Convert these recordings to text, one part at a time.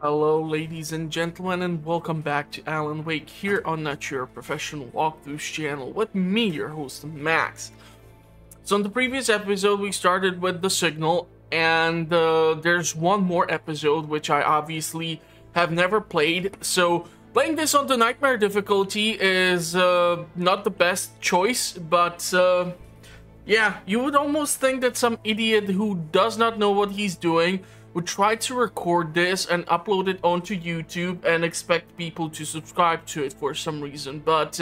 Hello ladies and gentlemen, and welcome back to Alan Wake here on Not Your Professional Walkthroughs channel with me, your host Max. So in the previous episode we started with the signal, and there's one more episode which I obviously have never played, so playing this on the nightmare difficulty is not the best choice, but yeah, you would almost think that some idiot who does not know what he's doing would try to record this and upload it onto YouTube and expect people to subscribe to it for some reason, but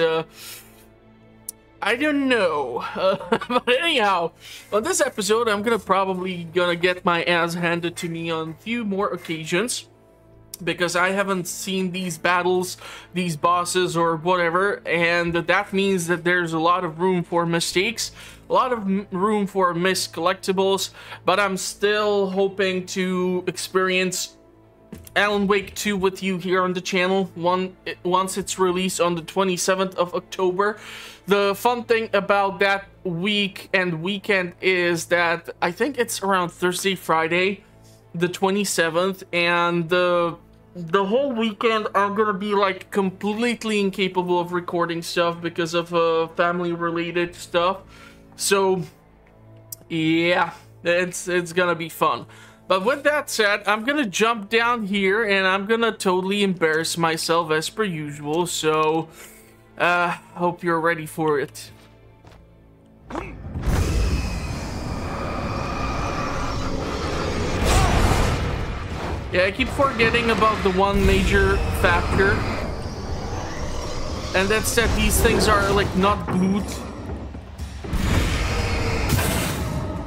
I don't know. But anyhow, on this episode I'm probably gonna get my ass handed to me on a few more occasions, because I haven't seen these battles, these bosses or whatever, and that means that there's a lot of room for mistakes, a lot of room for missed collectibles, but I'm still hoping to experience Alan Wake 2 with you here on the channel once it's released on the 27th of October. The fun thing about that week and weekend is that I think it's around Thursday, Friday, the 27th, and the whole weekend I'm gonna be like completely incapable of recording stuff because of family related stuff. So yeah, it's gonna be fun. But with that said, I'm gonna jump down here and I'm gonna totally embarrass myself as per usual, so hope you're ready for it. Yeah, I keep forgetting about the one major factor, and that's that these things are like not glued.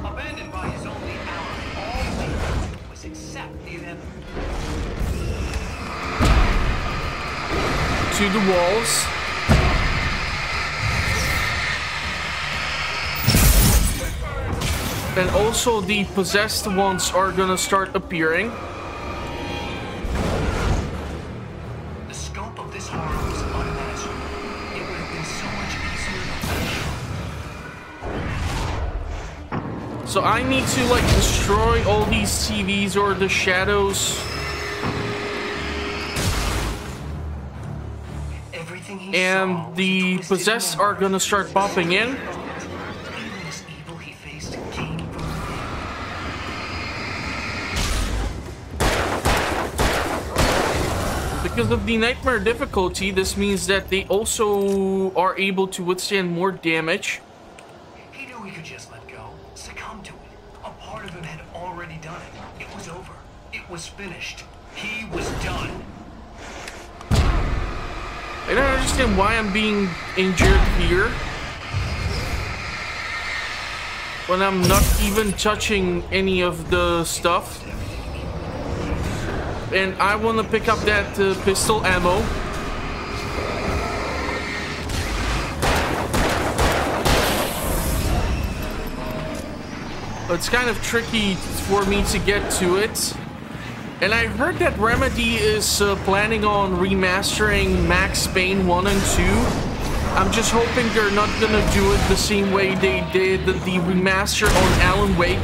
Abandoned by his only ally, all we was accept the inevitable. To the walls. And also the possessed ones are gonna start appearing. So I need to like destroy all these TVs or the shadows. And the possessed are gonna start popping in. Because of the nightmare difficulty, this means that they also are able to withstand more damage. He knew he could just let go, succumb to it. A part of him had already done it. It was over. It was finished. He was done. I don't understand why I'm being injured here when I'm not even touching any of the stuff. And I want to pick up that pistol ammo. It's kind of tricky for me to get to it. And I heard that Remedy is planning on remastering Max Payne 1 and 2. I'm just hoping they're not gonna do it the same way they did the remaster on Alan Wake,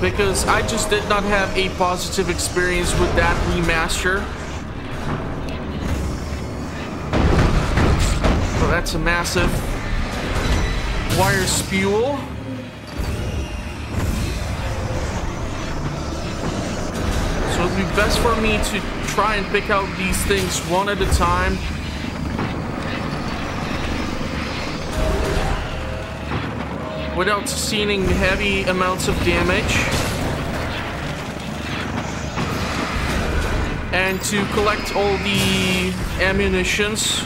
because I just did not have a positive experience with that remaster. So that's a massive wire spewel. So it'd be best for me to try and pick out these things one at a time. Without sustaining heavy amounts of damage. And to collect all the ammunitions.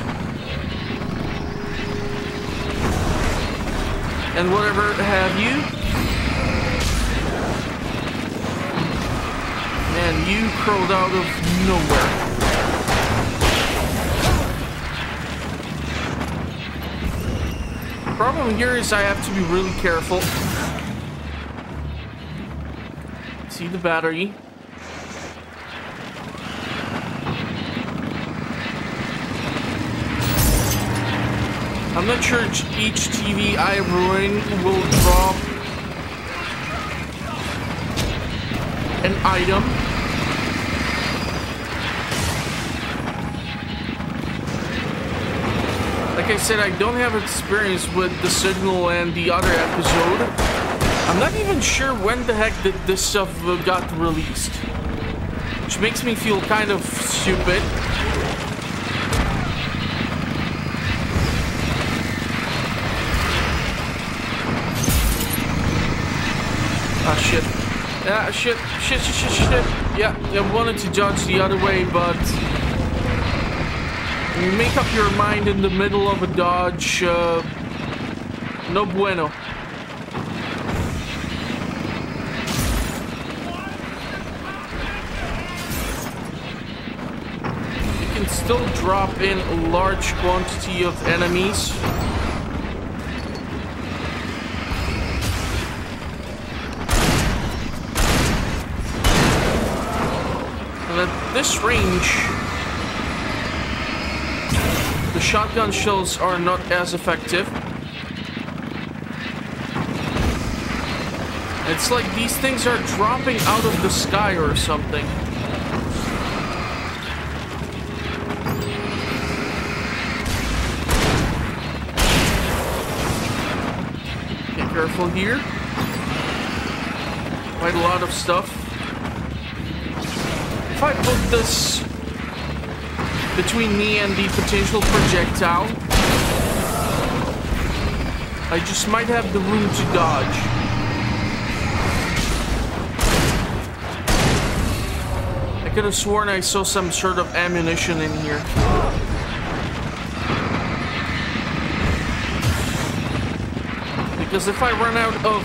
And whatever have you. And you crawled out of nowhere. Problem here is I have to be really careful. See the battery. I'm not sure each TV I ruin will drop an item. Like I said, I don't have experience with the Signal and the other episode. I'm not even sure when the heck did this stuff got released. Which makes me feel kind of stupid. Ah, shit. Ah, shit. Shit. Yeah, I wanted to dodge the other way, but... when you make up your mind in the middle of a dodge, no bueno. You can still drop in a large quantity of enemies. And at this range, the shotgun shells are not as effective. It's like these things are dropping out of the sky or something. Be careful here. Quite a lot of stuff. If I put this between me and the potential projectile, I just might have the room to dodge. I could have sworn I saw some sort of ammunition in here. Because if I run out of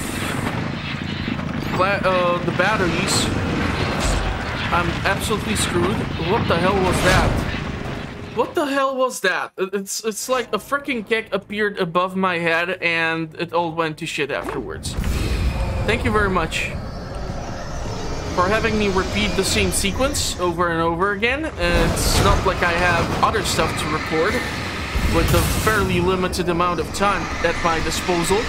the batteries, I'm absolutely screwed. What the hell was that? What the hell was that? It's like a freaking keg appeared above my head and it all went to shit afterwards. Thank you very much for having me repeat the same sequence over and over again. It's not like I have other stuff to record with a fairly limited amount of time at my disposal.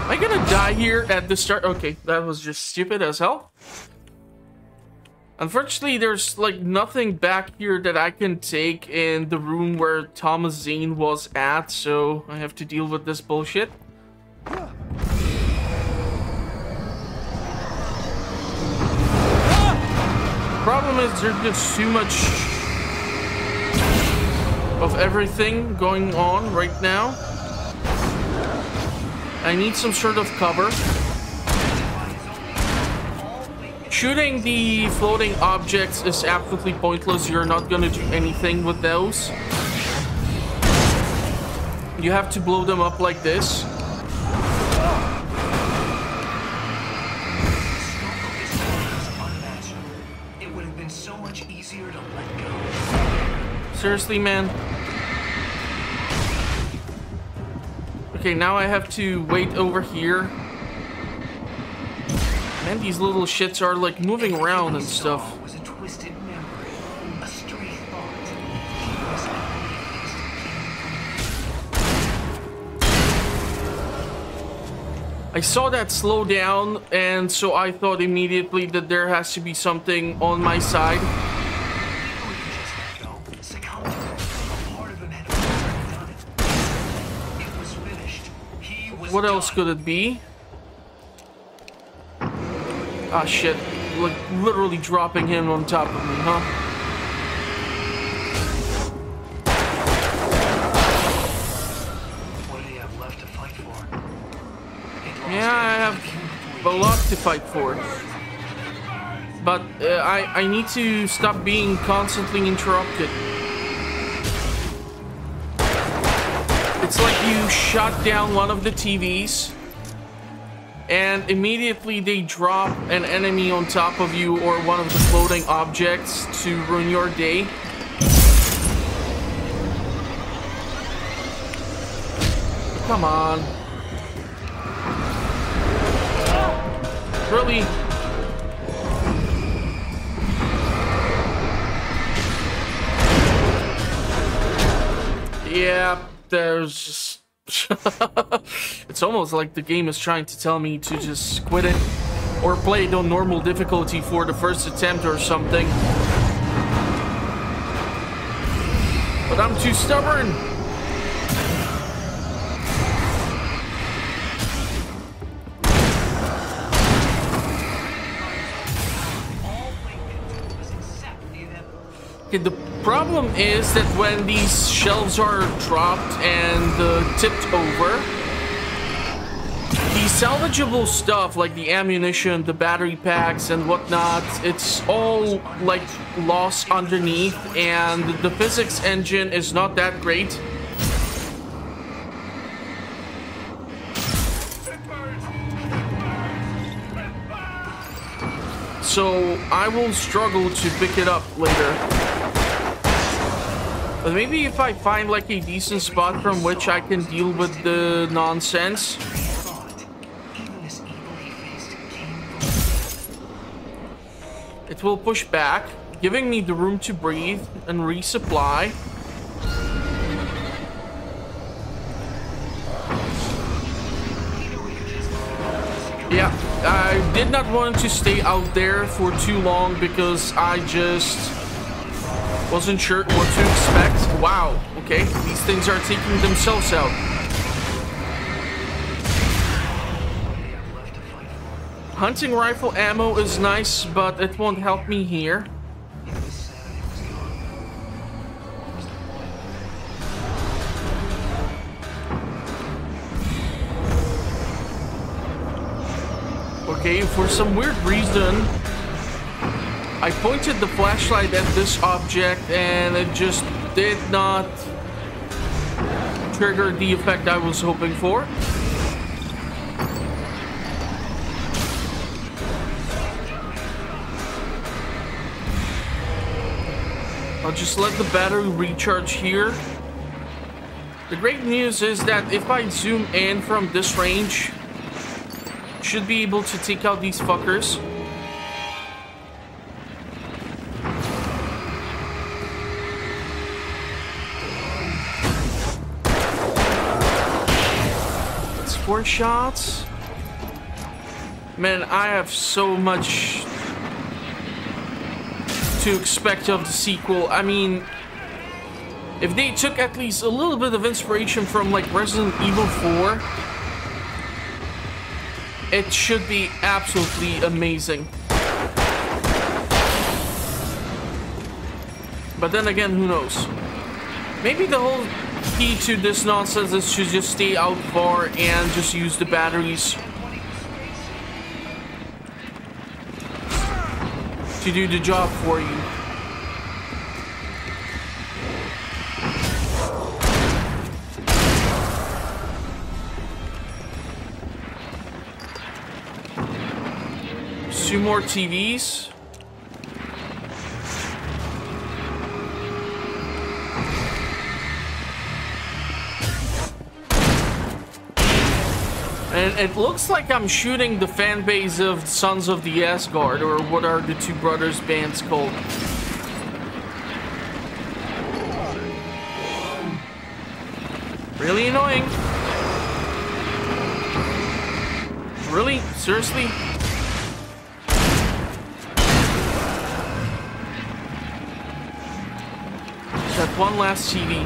Am I gonna die here at the start? Okay, that was just stupid as hell. Unfortunately, there's like nothing back here that I can take in the room where Thomas Zane was at, so I have to deal with this bullshit. Problem is there's just too much of everything going on right now. I need some sort of cover. Shooting the floating objects is absolutely pointless. You're not gonna do anything with those. You have to blow them up like this. It would have been so much easier to let go. Seriously, man. Okay, now I have to wait over here. Man, these little shits are like moving around and stuff. Was a twisted memory, a stray thought. I saw that slow down, and so I thought immediately that there has to be something on my side. What else could it be? Ah, shit. Like, literally dropping him on top of me, huh? What do you have left to fight for? Yeah, I have a lot to fight for. But I need to stop being constantly interrupted. It's like you shut down one of the TVs and immediately they drop an enemy on top of you or one of the floating objects to ruin your day. Come on. Really? Yeah. There's just... It's almost like the game is trying to tell me to just quit it. Or play it on normal difficulty for the first attempt or something. But I'm too stubborn. Okay, the problem is that when these shelves are dropped and tipped over, the salvageable stuff like the ammunition, the battery packs and whatnot, it's all like lost underneath, and the physics engine is not that great. So I will struggle to pick it up later. But maybe if I find like a decent spot from which I can deal with the nonsense. It will push back, giving me the room to breathe and resupply. Yeah, I did not want to stay out there for too long because I just wasn't sure what to expect. Wow, okay, these things are taking themselves out. Hunting rifle ammo is nice, but it won't help me here. Okay, for some weird reason, I pointed the flashlight at this object and it just did not trigger the effect I was hoping for. I'll just let the battery recharge here. The great news is that if I zoom in from this range, should be able to take out these fuckers. That's 4 shots. Man, I have so much to expect of the sequel. I mean, if they took at least a little bit of inspiration from like Resident Evil 4, it should be absolutely amazing. But then again, who knows? Maybe the whole key to this nonsense is to just stay out far and just use the batteries to do the job for you. Two more TVs. And it looks like I'm shooting the fan base of Sons of the Asgard, or what are the two brothers bands called? Really annoying. Really? Seriously? That one last TV.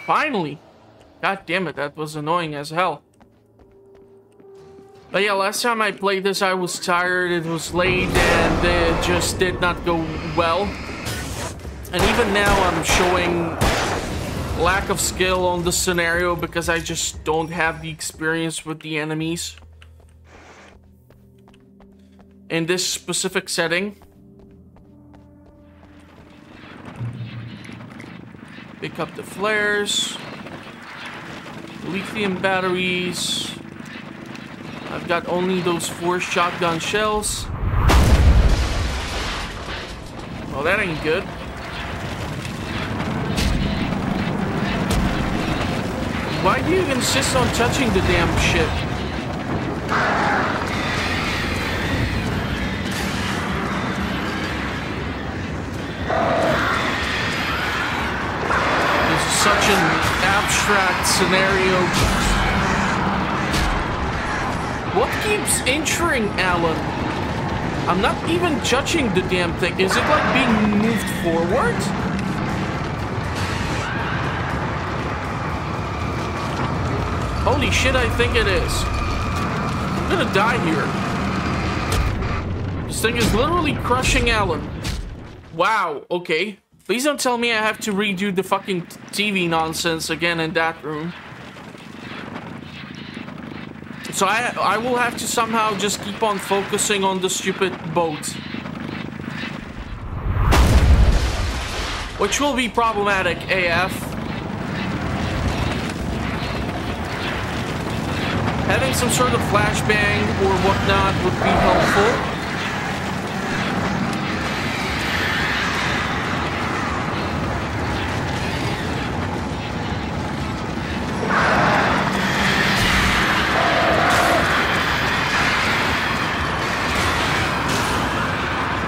Finally! God damn it, that was annoying as hell. But yeah, last time I played this, I was tired, it was late, and it just did not go well. And even now, I'm showing lack of skill on the scenario because I just don't have the experience with the enemies in this specific setting. Pick up the flares, lithium batteries. I've got only those 4 shotgun shells. Well, that ain't good. Why do you insist on touching the damn shit? Such an abstract scenario. keeps injuring Alan? I'm not even judging the damn thing. Is it like being moved forward? Holy shit, I think it is. I'm gonna die here. This thing is literally crushing Alan. Wow, okay. Please don't tell me I have to redo the fucking TV nonsense again in that room. So I will have to somehow just keep on focusing on the stupid boat. Which will be problematic AF. Having some sort of flashbang or whatnot would be helpful.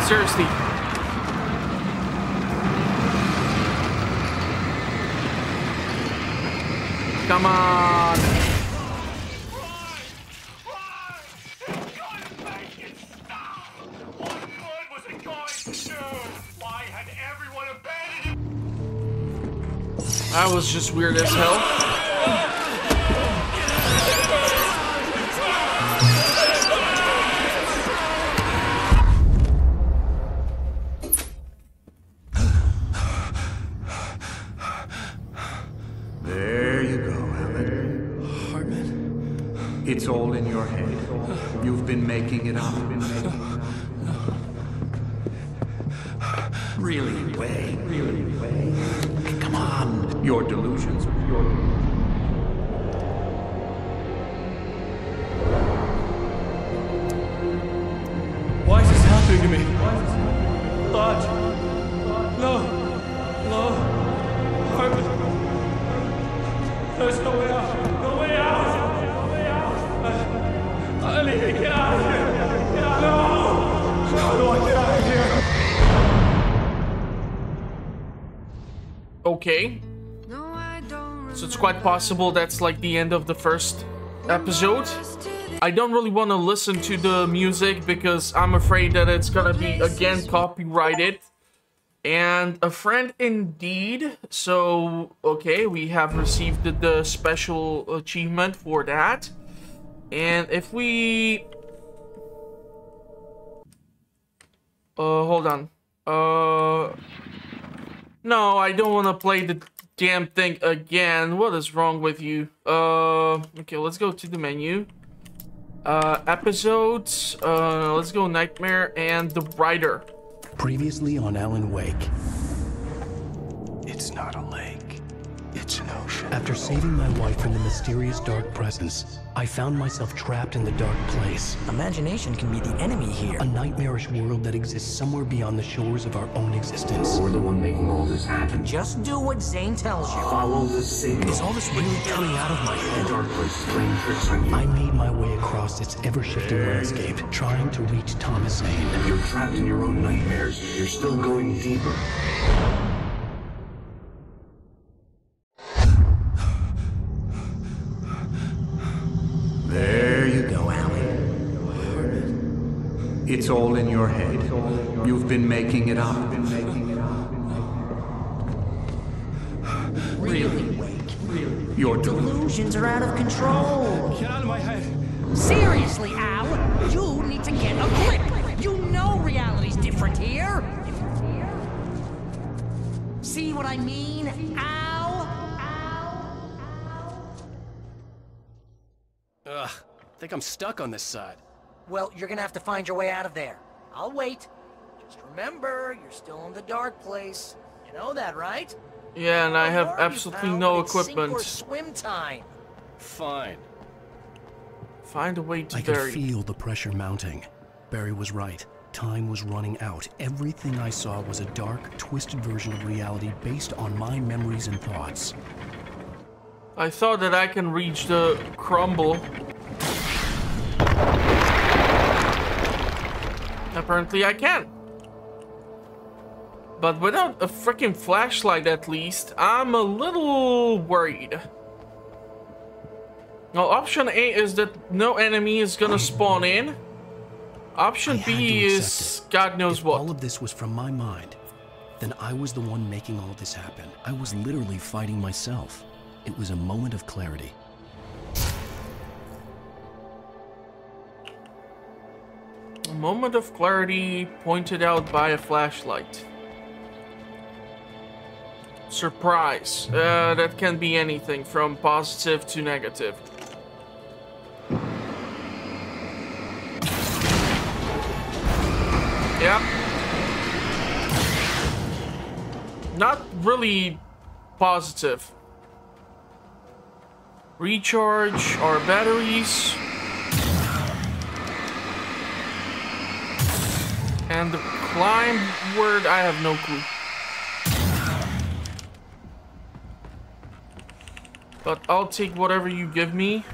Seriously. Come on. What good was it going to do? Why had everyone abandoned it? That was just weird as hell. It's all in your head. You've been making it up. Really, Wade? Really, Wade? Come on. Your delusions. Why is this happening to me? Lodge. No. No. Harmon. There's no way out. No way out. I need to get out of here! No! How do I get out of here? Okay. So it's quite possible that's like the end of the first episode. I don't really want to listen to the music because I'm afraid that it's gonna be again copyrighted. And a friend indeed. So, okay, we have received the special achievement for that. And if we... hold on. No, I don't want to play the damn thing again. What is wrong with you? Okay, let's go to the menu. Episodes. Let's go Nightmare and the Writer. Previously on Alan Wake. It's not a lake. It's an ocean. After saving my wife from the mysterious dark presence, I found myself trapped in the dark place. Imagination can be the enemy here. A nightmarish world that exists somewhere beyond the shores of our own existence. We're the one making all this happen. Just do what Zane tells you. Follow the signal. Is all this really coming out of my head? The dark place is playing tricks on you. I made my way across its ever-shifting landscape, trying to reach Thomas Zane. You're trapped in your own nightmares. You're still going deeper. There you go, Alan. It's all in your head. You've been making it up. Really, Wake? Your Delusions are out of control. Get out of my head. Seriously, Al, you need to get a grip. You know reality's different here. See what I mean, Al? Ugh, I think I'm stuck on this side. Well, you're gonna have to find your way out of there. I'll wait. Just remember, you're still in the dark place. You know that, right? Yeah, and I have Where are you, absolutely pal? no It's sink or equipment. swim time. Fine. Find a way to I could bury. feel the pressure mounting. Barry was right. Time was running out. Everything I saw was a dark, twisted version of reality based on my memories and thoughts. I thought that I can reach the crumble. Apparently I can. But without a freaking flashlight at least, I'm a little worried. Well, option A is that no enemy is gonna spawn in. Option B is God knows what. All of this was from my mind. Then I was the one making all this happen. I was literally fighting myself. It was a moment of clarity. A moment of clarity pointed out by a flashlight. Surprise. That can be anything from positive to negative. Yep. Not really positive. Recharge our batteries. And the climb word, I have no clue. But I'll take whatever you give me.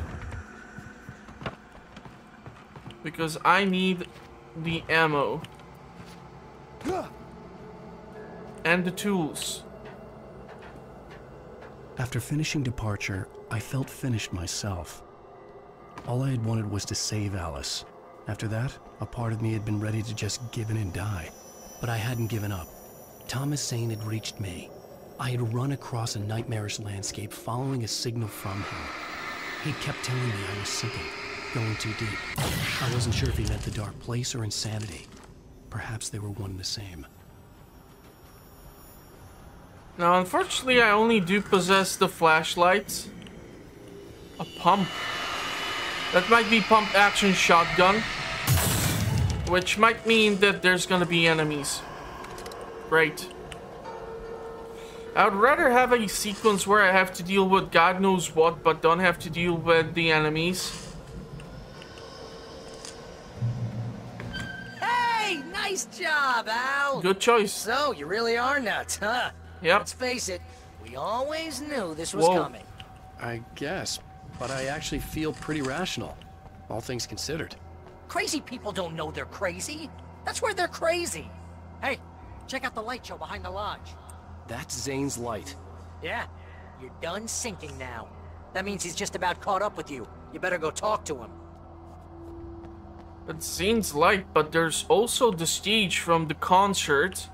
Because I need the ammo. And the tools. After finishing departure, I felt finished myself. All I had wanted was to save Alice. After that, a part of me had been ready to just give in and die. But I hadn't given up. Thomas Zane had reached me. I had run across a nightmarish landscape following a signal from him. He kept telling me I was sinking, going too deep. I wasn't sure if he meant the dark place or insanity. Perhaps they were one and the same. Now, unfortunately, I only do possess the flashlight. A pump. That might be pump action shotgun. Which might mean that there's gonna be enemies. Great. I would rather have a sequence where I have to deal with God knows what, but don't have to deal with the enemies. Hey, nice job, Al. Good choice. So, you really are nuts, huh? Yep. Let's face it, we always knew this was Whoa. coming. I guess, but I actually feel pretty rational, all things considered. Crazy people don't know they're crazy. That's where they're crazy. Hey, check out the light show behind the lodge. That's Zane's light. Yeah, you're done sinking now. That means he's just about caught up with you. You better go talk to him. It seems light, but there's also the stage from the concert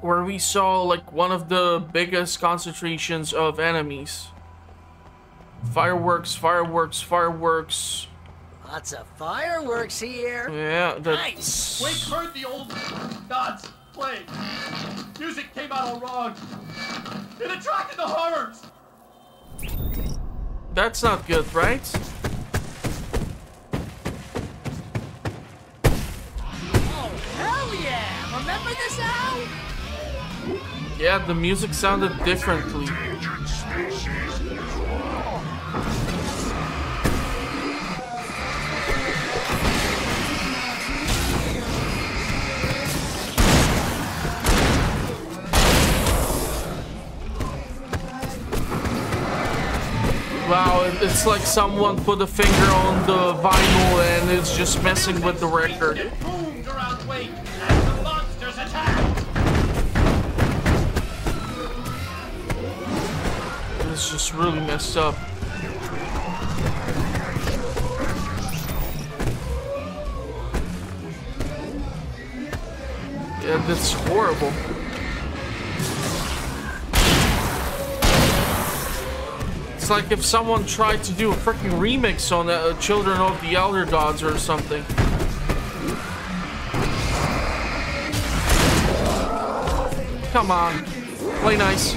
where we saw like one of the biggest concentrations of enemies. Fireworks, fireworks, fireworks. Lots of fireworks here. Yeah, Nice. Wake heard the old gods play. Music came out all wrong. It attracted the horrors. That's not good, right? Oh, hell yeah! Remember this, Al? Yeah, the music sounded differently. Wow, it's like someone put a finger on the vinyl and it's just messing with the record. It boomed around Wake as the monsters attacked. It's just really messed up. Yeah, that's horrible. It's like if someone tried to do a freaking remix on Children of the Elder Gods or something. Come on, play nice.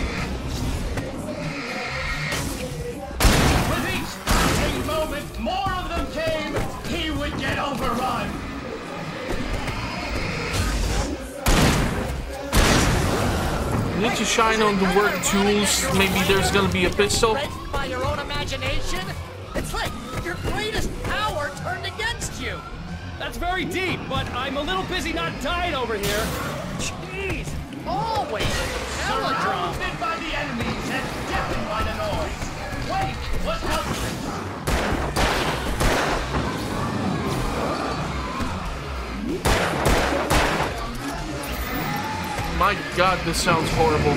With each passing moment, more of them came. He would get overrun. Need to shine on the word tools. Maybe there's gonna be a pistol. Threatened by your own imagination? It's like your greatest power turned against you. That's very deep, but I'm a little busy not dying over here. Jeez, always melodrama. Surrounded by the enemies and deafened by the noise. Wake was helpless. My God, this sounds horrible.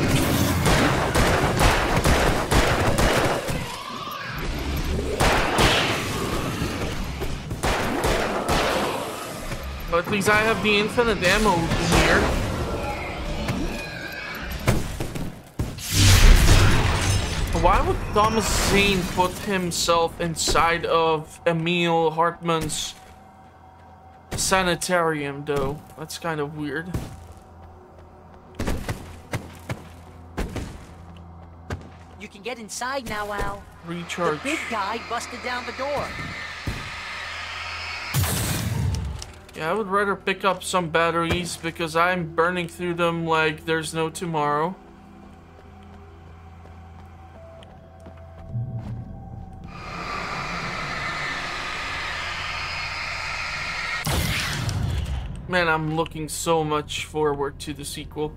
But at least I have the infinite ammo here. Why would Thomas Zane put himself inside of Emil Hartman's sanitarium, though? That's kind of weird. You can get inside now, Al. Recharge. The big guy busted down the door. Yeah, I would rather pick up some batteries because I'm burning through them like there's no tomorrow. Man, I'm looking so much forward to the sequel.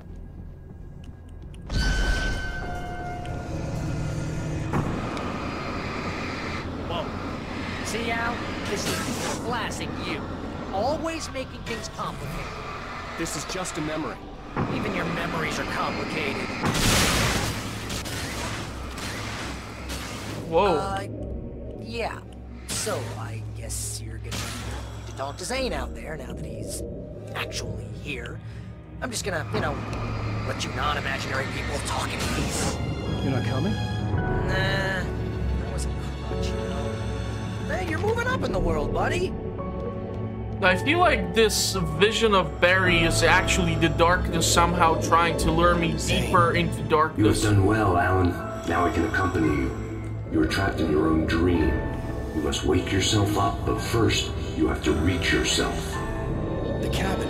Whoa. See, Al? This is classic you. Always making things complicated. This is just a memory. Even your memories are complicated. Whoa. Yeah. So, I guess you're gonna need to talk to Zane out there now that he's actually here. I'm just gonna, you know, let you non-imaginary people talk in peace. You're not coming? Nah, that wasn't much, you know. Hey, you're moving up in the world, buddy. I feel like this vision of Barry is actually the darkness somehow trying to lure me deeper into You have darkness. done well, Alan. Now I can accompany you. You are trapped in your own dream. You must wake yourself up, but first, you have to reach yourself. The cabin.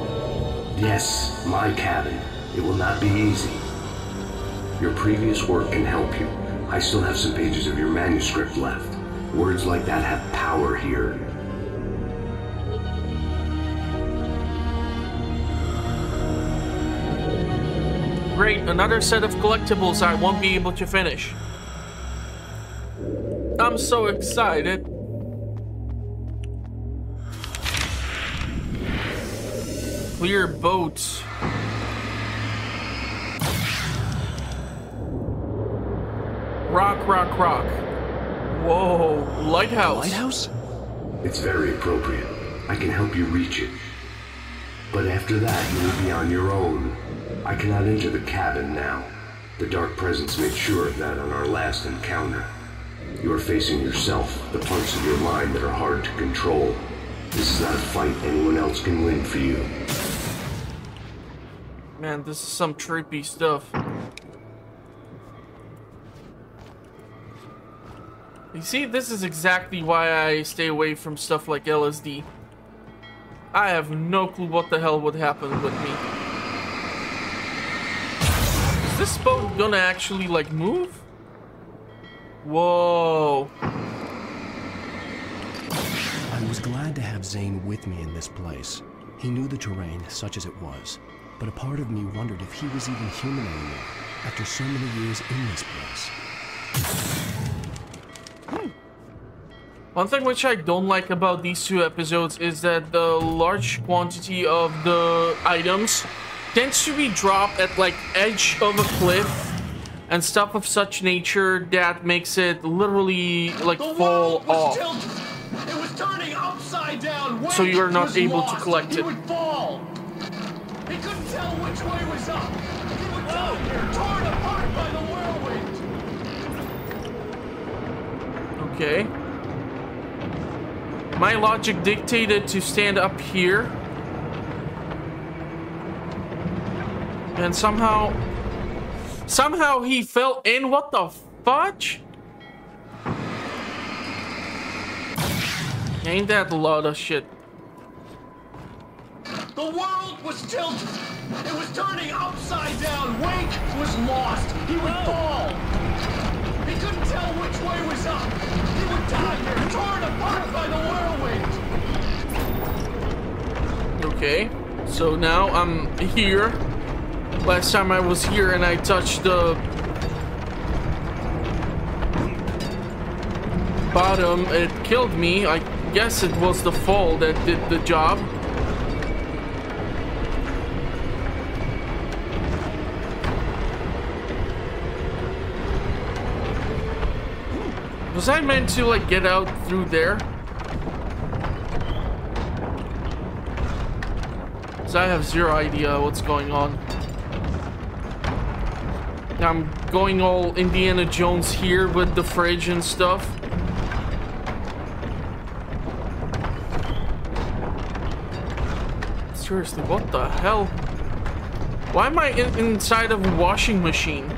Yes, my cabin. It will not be easy. Your previous work can help you. I still have some pages of your manuscript left. Words like that have power here. Great, another set of collectibles I won't be able to finish. I'm so excited. Clear boats. Rock, rock, rock. Whoa, lighthouse. Lighthouse? It's very appropriate. I can help you reach it. But after that, you will be on your own. I cannot enter the cabin now. The Dark Presence made sure of that on our last encounter. You are facing yourself, the parts of your mind that are hard to control. This is not a fight anyone else can win for you. Man, this is some trippy stuff. You see, this is exactly why I stay away from stuff like LSD. I have no clue what the hell would happen with me. Is this boat gonna actually, like, move? Whoa. I was glad to have Zane with me in this place. He knew the terrain, such as it was. But a part of me wondered if he was even human anymore, after so many years in this place. One thing which I don't like about these two episodes is that the large quantity of the items tends to be dropped at like edge of a cliff and stuff of such nature that makes it literally like fall off. It was turning upside down. So you are not able to collect it. He would fall. He couldn't tell which way was up. He would down here, torn apart by the whirlwind. Okay. My logic dictated to stand up here. And somehow he fell in. What the fudge? Ain't that a lot of shit? The world was tilted. It was turning upside down. Wake was lost. He would fall. He couldn't tell which way was up. He would die here, torn apart by the whirlwind. Okay, so now I'm here. Last time I was here and I touched the bottom, it killed me. I guess it was the fall that did the job. Was I meant to like get out through there? So I have zero idea what's going on. I'm going all Indiana Jones here with the fridge and stuff. Seriously, what the hell? Why am I inside of a washing machine?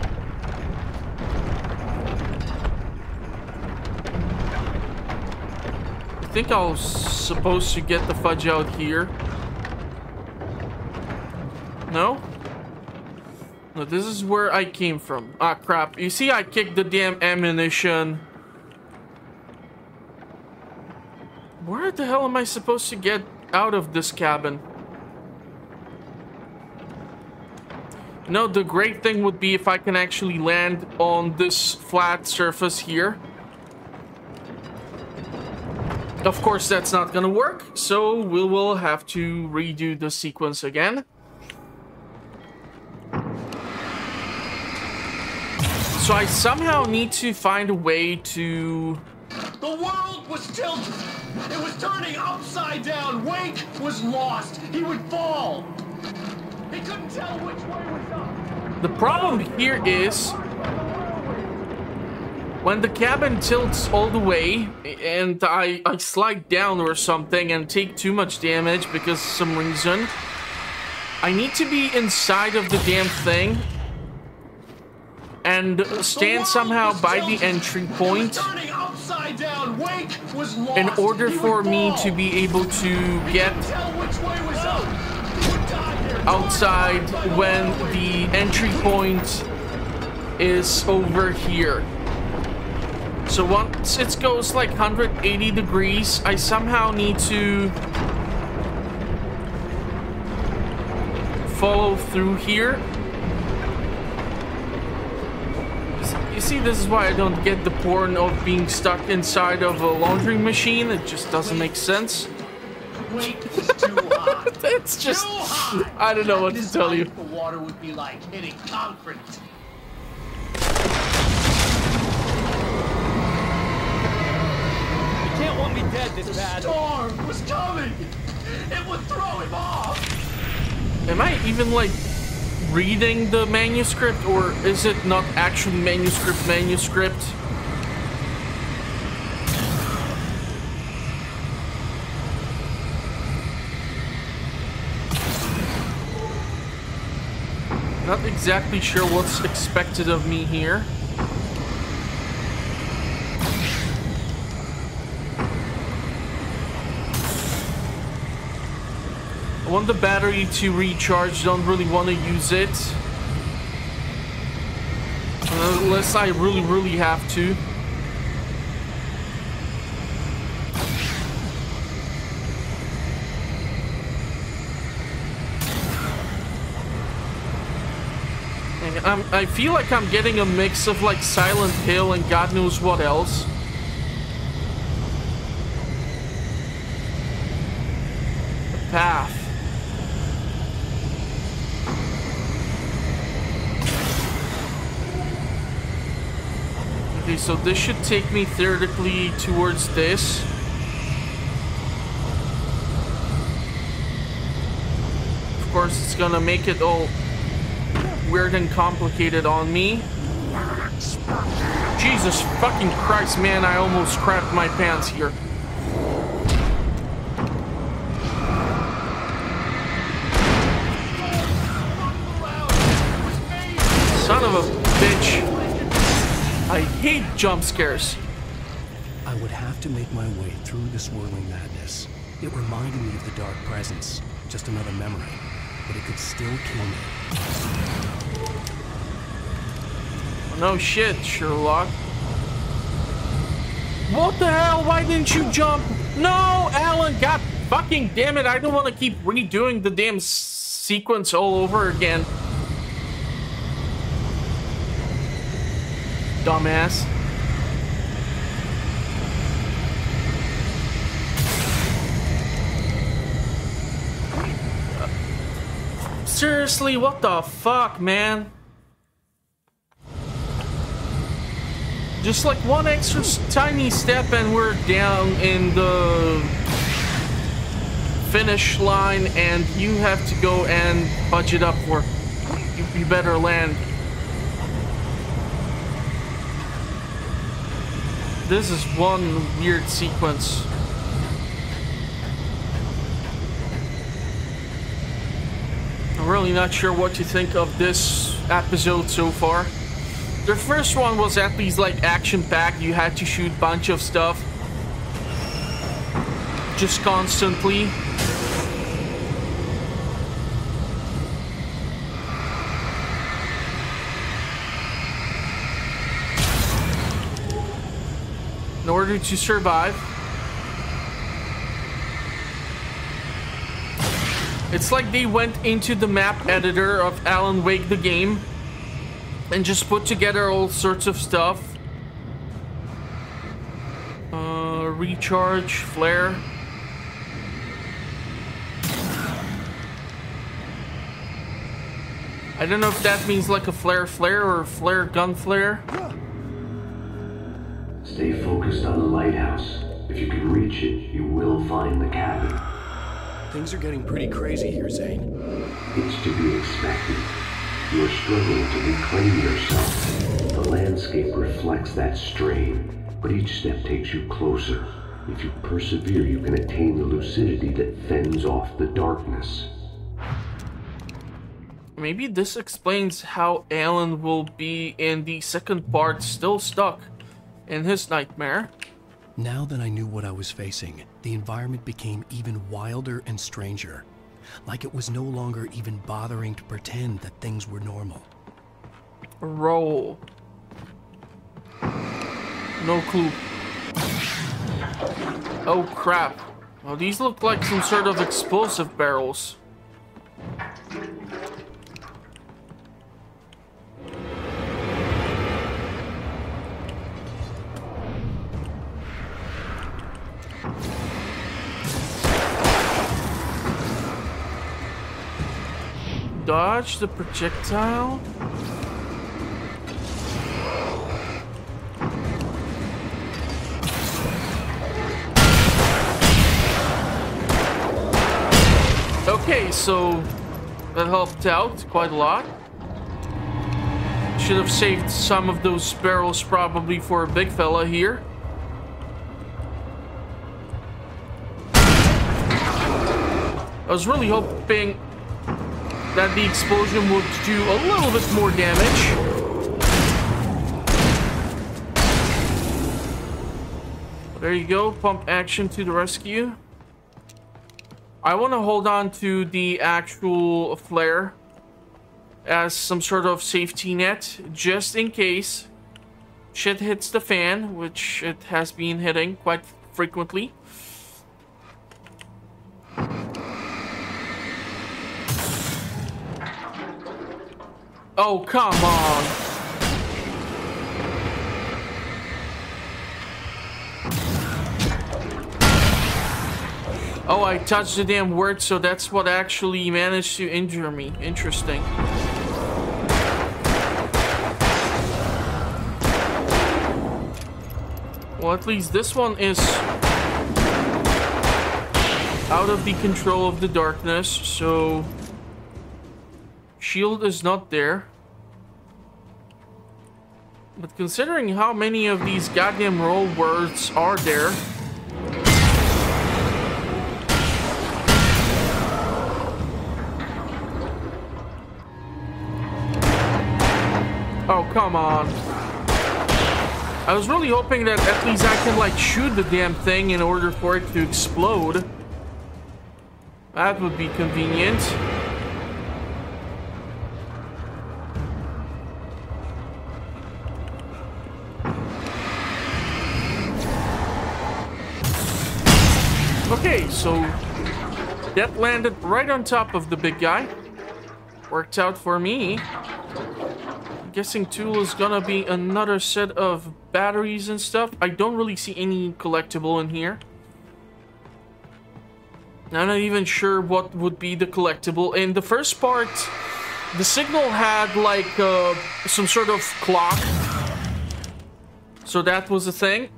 I think I was supposed to get the fudge out here. No? No, this is where I came from. Ah, crap. You see, I kicked the damn ammunition. Where the hell am I supposed to get out of this cabin? No, the great thing would be if I can actually land on this flat surface here. Of course, that's not gonna work, so we will have to redo the sequence again. So I somehow need to find a way to... The world was tilted. It was turning upside down. Wake was lost. He would fall. He couldn't tell which way was up. The problem here is when the cabin tilts all the way and I slide down or something and take too much damage because of some reason, I need to be inside of the damn thing and stand somehow by the entry point in order for me to be able to get outside when the entry point is over here. So once it goes like 180 degrees, I somehow need to follow through here. You see, this is why I don't get the porn of being stuck inside of a laundry machine. It just doesn't make sense. It's just, I don't know what to tell you. The water would be like hitting concrete. You can't want me dead this bad. The storm was coming. It would throw him off. Am I even like reading the manuscript, or is it not actually manuscript? Not exactly sure what's expected of me here. I want the battery to recharge, don't really want to use it. Unless I really have to. I feel like I'm getting a mix of like Silent Hill and God knows what else. The path. Okay, so this should take me theoretically towards this. Of course, it's gonna make it all weird and complicated on me. Jesus fucking Christ, man, I almost crapped my pants here. Son of a bitch. I hate jump scares. I would have to make my way through the swirling madness. It reminded me of the dark presence, just another memory, but it could still kill me. No shit, Sherlock. What the hell? Why didn't you jump? No, Alan, god fucking damn it. I don't want to keep redoing the damn sequence all over again. Dumbass. Seriously, what the fuck, man? Just like one extra tiny step and we're down in the finish line, and you have to go and budget up for. You better land. This is one weird sequence. I'm really not sure what to think of this episode so far. The first one was at least like action-packed. You had to shoot a bunch of stuff just constantly. In order to survive. It's like they went into the map editor of Alan Wake the game and just put together all sorts of stuff. Recharge, flare. I don't know if that means like a flare or a flare gun flare. Stay focused on the lighthouse. If you can reach it, you will find the cabin. Things are getting pretty crazy here, Zane. It's to be expected. You are struggling to reclaim yourself. The landscape reflects that strain, but each step takes you closer. If you persevere, you can attain the lucidity that fends off the darkness. Maybe this explains how Alan will be in the second part still stuck in his nightmare. Now that I knew what I was facing, the environment became even wilder and stranger. Like it was no longer even bothering to pretend that things were normal. Roll. No clue. Oh crap. Well, these look like some sort of explosive barrels. Dodge the projectile. Okay, so that helped out quite a lot. Should have saved some of those barrels probably for a big fella here. I was really hoping that the explosion would do a little bit more damage. There you go, pump action to the rescue. I want to hold on to the actual flare as some sort of safety net, just in case shit hits the fan, which it has been hitting quite frequently. Oh, come on. Oh, I touched the damn word, so that's what actually managed to injure me. Interesting. Well, at least this one is out of the control of the darkness, so shield is not there. But considering how many of these goddamn roll words are there, oh, come on. I was really hoping that at least I can, like, shoot the damn thing in order for it to explode. That would be convenient. Okay, so that landed right on top of the big guy. Worked out for me. Guessing tool is gonna be another set of batteries and stuff. I don't really see any collectible in here. I'm not even sure what would be the collectible. In the first part, the signal had like some sort of clock. So that was a thing.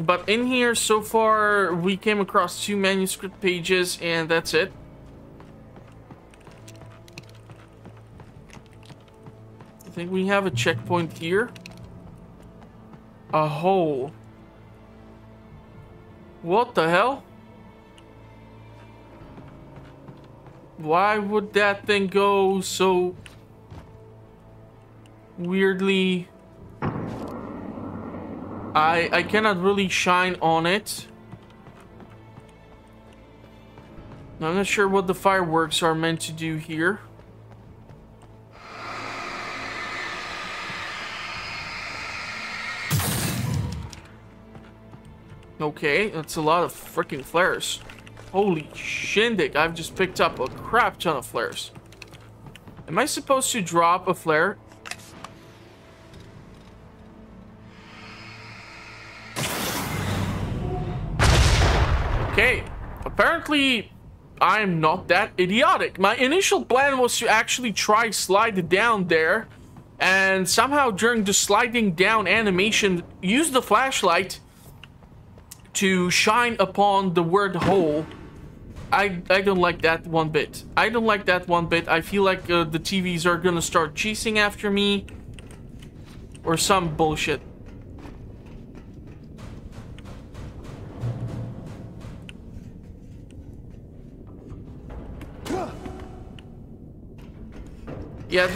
But in here, so far, we came across 2 manuscript pages, and that's it. I think we have a checkpoint here. A hole. What the hell? Why would that thing go so weirdly? I cannot really shine on it. I'm not sure what the fireworks are meant to do here. Okay, that's a lot of freaking flares. Holy shindig, I've just picked up a crap ton of flares. Am I supposed to drop a flare? Okay, apparently I'm not that idiotic. My initial plan was to actually try slide it down there, and somehow during the sliding down animation, use the flashlight to shine upon the word hole. I don't like that one bit. I don't like that one bit. I feel like the TVs are gonna start chasing after me. Or some bullshit. Yeah,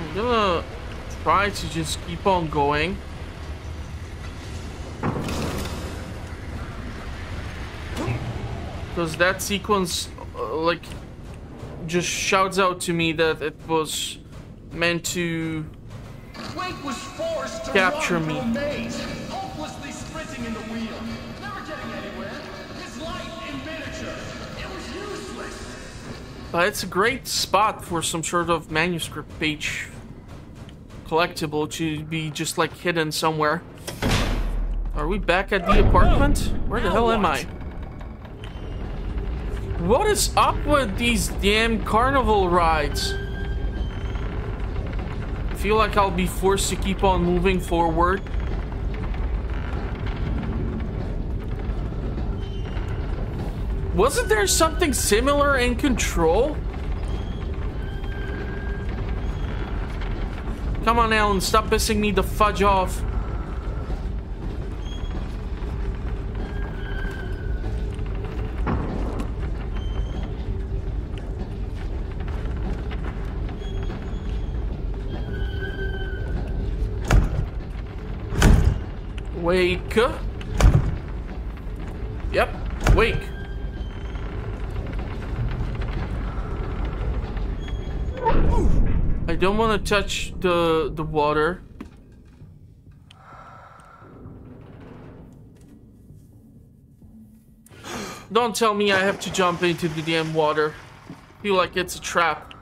I'm gonna try to just keep on going. Because that sequence, like, just shouts out to me that it was meant to Wake was forced to capture run me. through a maze, hopelessly sprinting in the wheel, never getting anywhere. His life in miniature. It was useless. But it's a great spot for some sort of manuscript page collectible to be just like hidden somewhere. Are we back at the apartment? Where the hell am I? What is up with these damn carnival rides? I feel like I'll be forced to keep on moving forward. Wasn't there something similar in Control? Come on, Alan, stop pissing me the fudge off. Wake. Yep, wake. I don't want to touch the water. Don't tell me I have to jump into the damn water. I feel like it's a trap.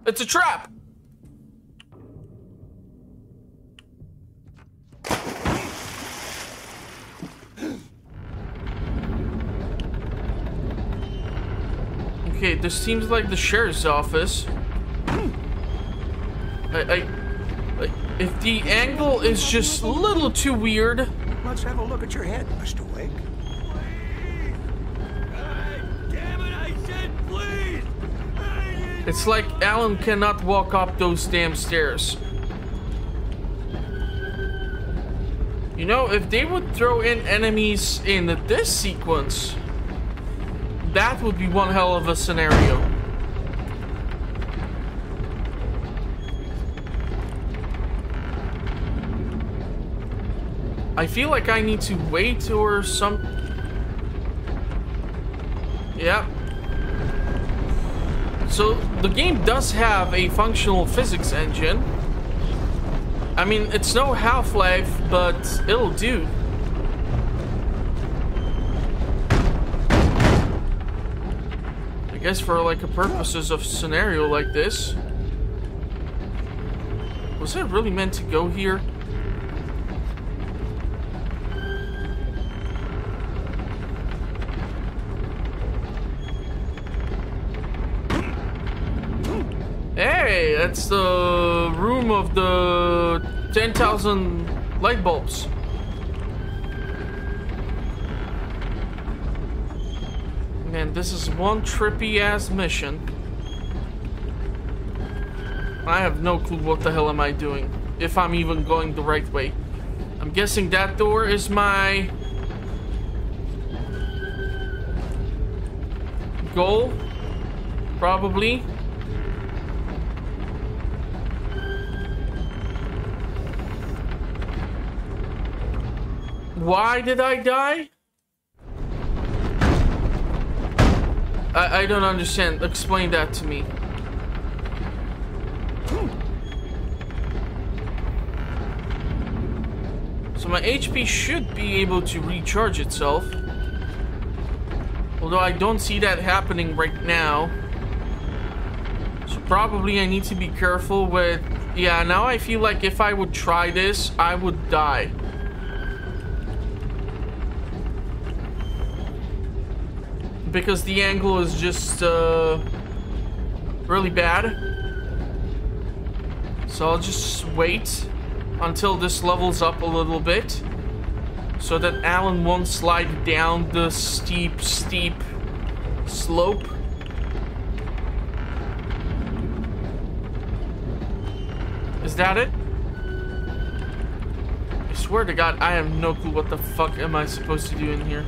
It's a trap! Okay, this seems like the sheriff's office. If the angle is just a little too weird. Let's have a look at your head, Mr. Wake. Damn it, I said please! It's like Alan cannot walk up those damn stairs. You know, if they would throw in enemies in this sequence, that would be one hell of a scenario. I feel like I need to wait or some... Yeah. So, the game does have a functional physics engine. I mean, it's no Half-Life, but it'll do. I guess for like a purposes of scenario like this. Was it really meant to go here? Hey, that's the room of the 10,000 light bulbs. Man, this is one trippy ass mission. I have no clue what the hell am I doing, if I'm even going the right way. I'm guessing that door is my goal, probably. Why did I die? I don't understand. Explain that to me. So my HP should be able to recharge itself. Although I don't see that happening right now. So probably I need to be careful with... Yeah, now I feel like if I would try this, I would die. Because the angle is just really bad. So I'll just wait until this levels up a little bit, so that Alan won't slide down the steep slope. Is that it? I swear to God, I have no clue what the fuck am I supposed to do in here.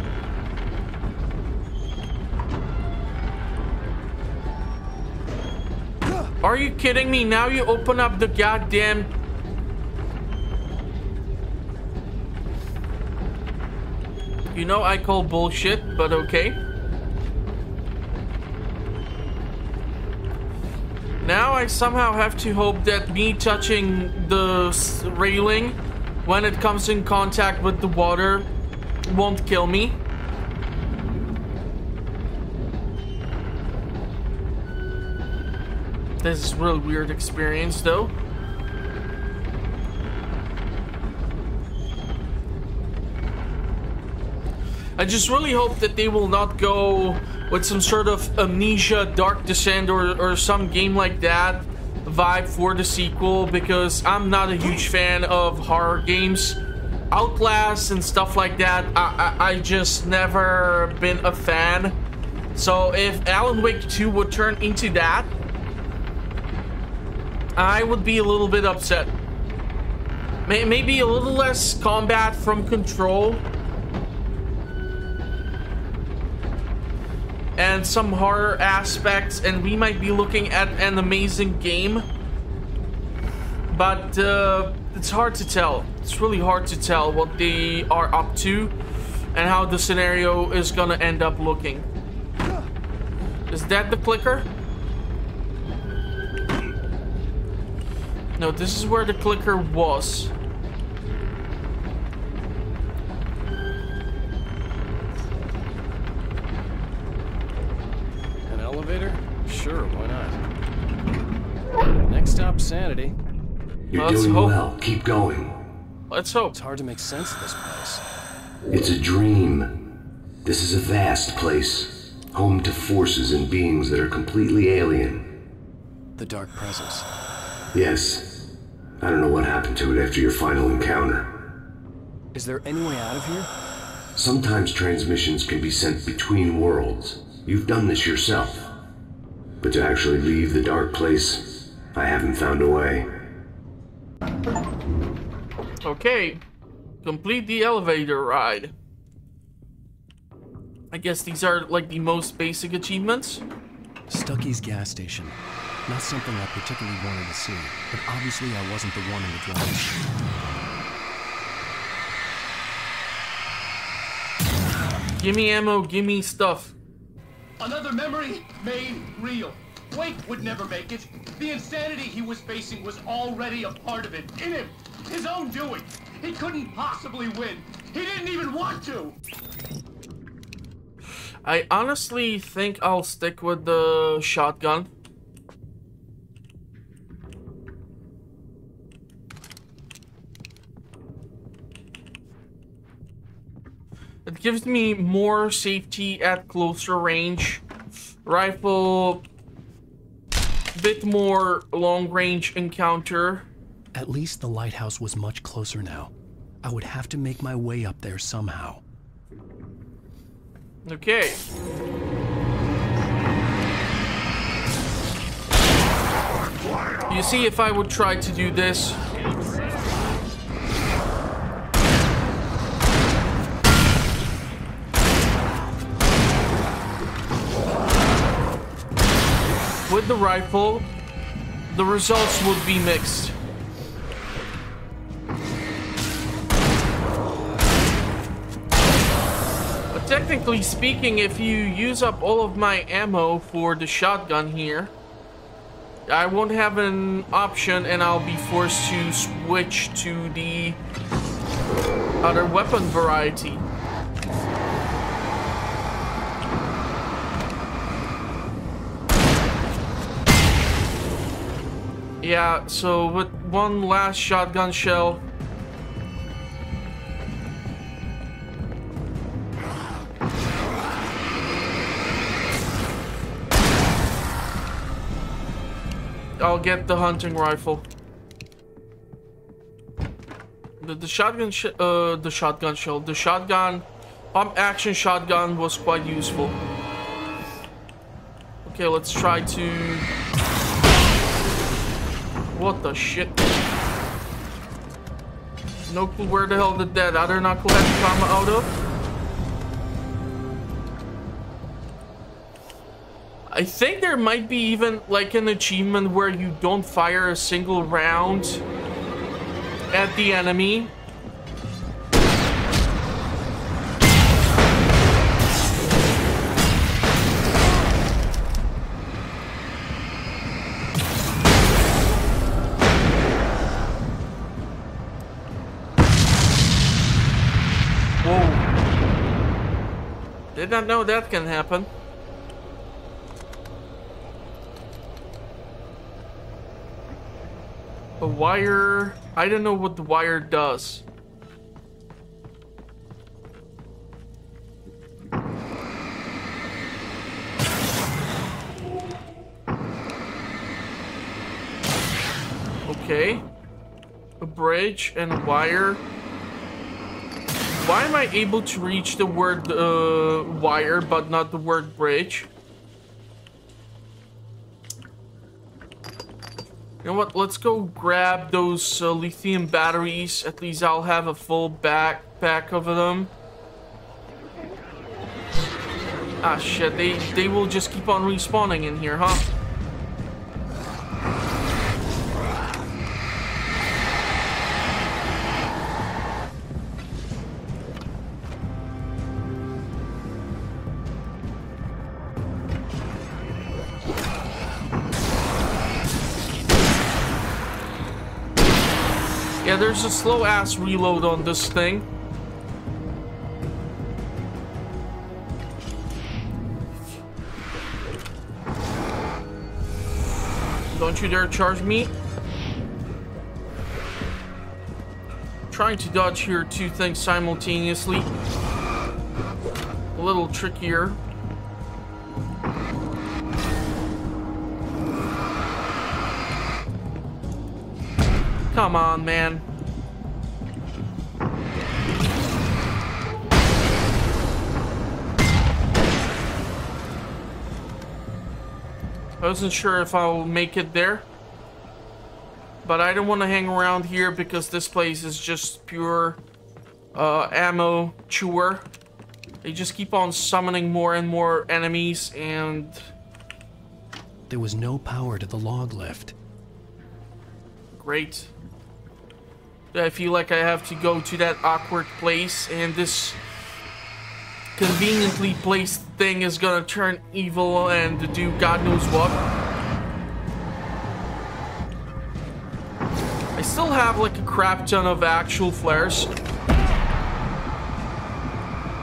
Are you kidding me? Now you open up the goddamn... You know I call bullshit, but okay. Now I somehow have to hope that me touching the railing when it comes in contact with the water won't kill me. This is a really weird experience, though. I just really hope that they will not go with some sort of Amnesia, Dark Descent, or some game like that vibe for the sequel, because I'm not a huge fan of horror games. Outlast and stuff like that, I just never been a fan. So if Alan Wake 2 would turn into that, I would be a little bit upset. Maybe a little less combat from Control. And some horror aspects, and we might be looking at an amazing game. But it's hard to tell. It's really hard to tell what they are up to and how the scenario is gonna end up looking. Is that the clicker? No, this is where the clicker was. An elevator? Sure, why not? Next stop, Sanity. You're doing well. Keep going. Let's hope. It's hard to make sense of this place. It's a dream. This is a vast place, home to forces and beings that are completely alien. The Dark Presence. Yes. I don't know what happened to it after your final encounter. Is there any way out of here? Sometimes transmissions can be sent between worlds. You've done this yourself. But to actually leave the dark place, I haven't found a way. Okay. Complete the elevator ride. I guess these are like the most basic achievements. Stucky's gas station. Not something I particularly wanted to see, but obviously I wasn't the one in the drive. Gimme ammo, gimme stuff. Another memory made real. Wake would never make it. The insanity he was facing was already a part of it, in him. His own doing. He couldn't possibly win. He didn't even want to. I honestly think I'll stick with the shotgun. It gives me more safety at closer range. Rifle, bit more long-range encounter. At least the lighthouse was much closer now. I would have to make my way up there somehow. Okay. You see, if I would try to do this, with the rifle, the results would be mixed. But technically speaking, if you use up all of my ammo for the shotgun here, I won't have an option and I'll be forced to switch to the other weapon variety. Yeah, so with one last shotgun shell, I'll get the hunting rifle. The shotgun pump action shotgun was quite useful. Okay, let's try to. What the shit? No clue where the hell did that other knucklehead come out of. I think there might be even like an achievement where you don't fire a single round at the enemy. Whoa. Did not know that can happen. A wire. I don't know what the wire does. Okay. A bridge and a wire. Why am I able to reach the word wire but not the word bridge? You know what? Let's go grab those lithium batteries. At least I'll have a full backpack of them. Ah shit, they will just keep on respawning in here, huh? Yeah, there's a slow-ass reload on this thing. Don't you dare charge me. Trying to dodge here two things simultaneously. A little trickier. Come on, man. I wasn't sure if I'll make it there. But I don't want to hang around here because this place is just pure ammo chewer. They just keep on summoning more and more enemies and... There was no power to the log lift. Great. I feel like I have to go to that awkward place, and this conveniently placed thing is gonna turn evil and do God knows what. I still have like a crap ton of actual flares.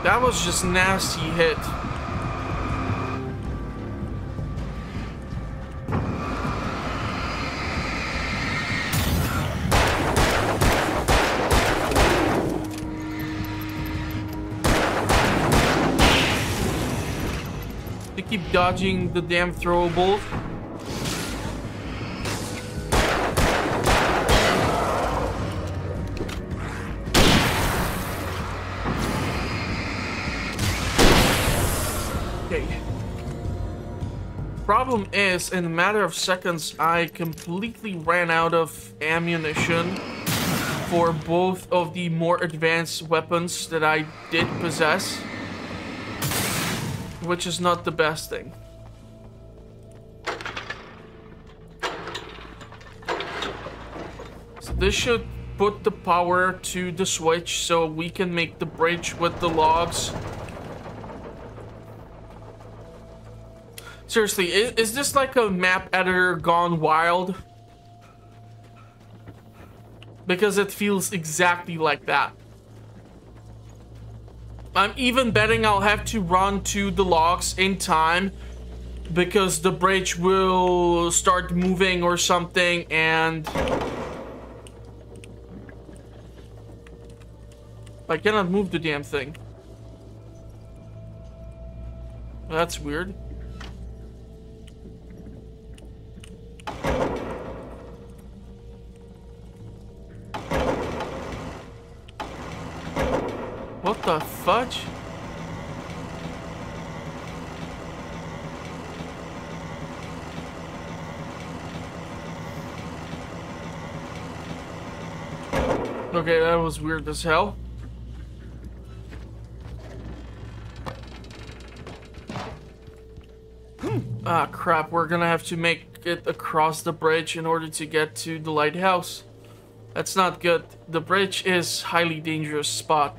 That was just nasty hit. keep dodging the damn throwables. Okay. Problem is, in a matter of seconds, I completely ran out of ammunition for both of the more advanced weapons that I did possess, which is not the best thing. So this should put the power to the switch so we can make the bridge with the logs. Seriously, is this like a map editor gone wild? Because it feels exactly like that. I'm even betting I'll have to run to the logs in time because the bridge will start moving or something, and I cannot move the damn thing. That's weird. What the fudge? Okay, that was weird as hell. Ah, crap. We're gonna have to make it across the bridge in order to get to the lighthouse. That's not good. The bridge is a highly dangerous spot.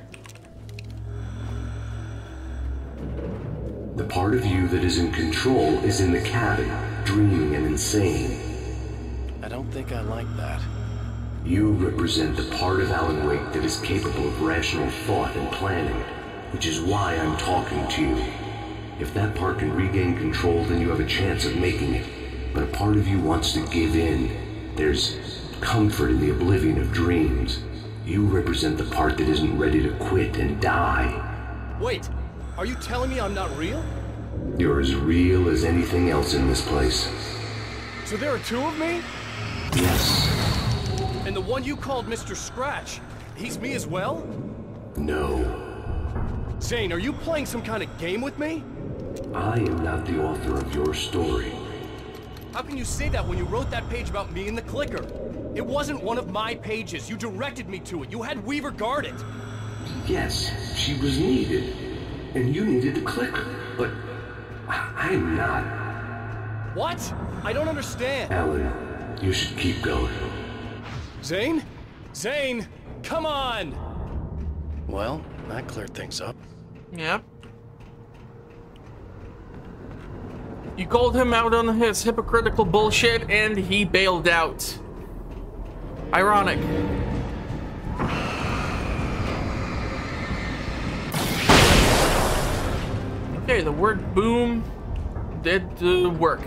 The part of you that is in control is in the cabin, dreaming and insane. I don't think I like that. You represent the part of Alan Wake that is capable of rational thought and planning, which is why I'm talking to you. If that part can regain control, then you have a chance of making it. But a part of you wants to give in. There's comfort in the oblivion of dreams. You represent the part that isn't ready to quit and die. Wait, are you telling me I'm not real? You're as real as anything else in this place. So there are two of me? Yes. And the one you called Mr. Scratch, he's me as well? No. Zane, are you playing some kind of game with me? I am not the author of your story. How can you say that when you wrote that page about me in the clicker? It wasn't one of my pages. You directed me to it. You had Weaver guard it. Yes, she was needed. And you needed the clicker. But I'm not. What? I don't understand. Alan, you should keep going. Zane? Zane! Come on! Well, that cleared things up. Yep. You called him out on his hypocritical bullshit and he bailed out. Ironic. Okay, the word boom did the work.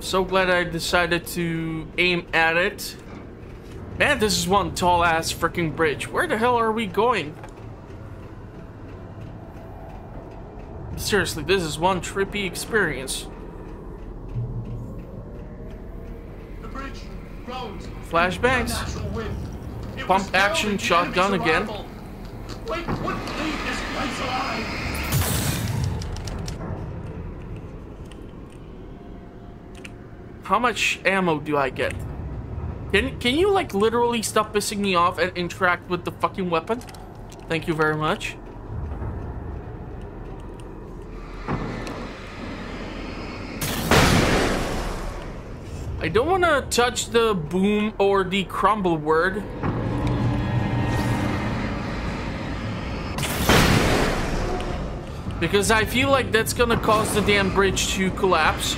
So glad I decided to aim at it. Man, this is one tall ass freaking bridge. Where the hell are we going? Seriously, this is one trippy experience. The bridge, roads, Flashbangs. Pump action, shotgun again. Wait, what leave this place alive? How much ammo do I get? Can you like literally stop pissing me off and interact with the fucking weapon? Thank you very much. I don't want to touch the boom or the crumble word. Because I feel like that's gonna cause the damn bridge to collapse.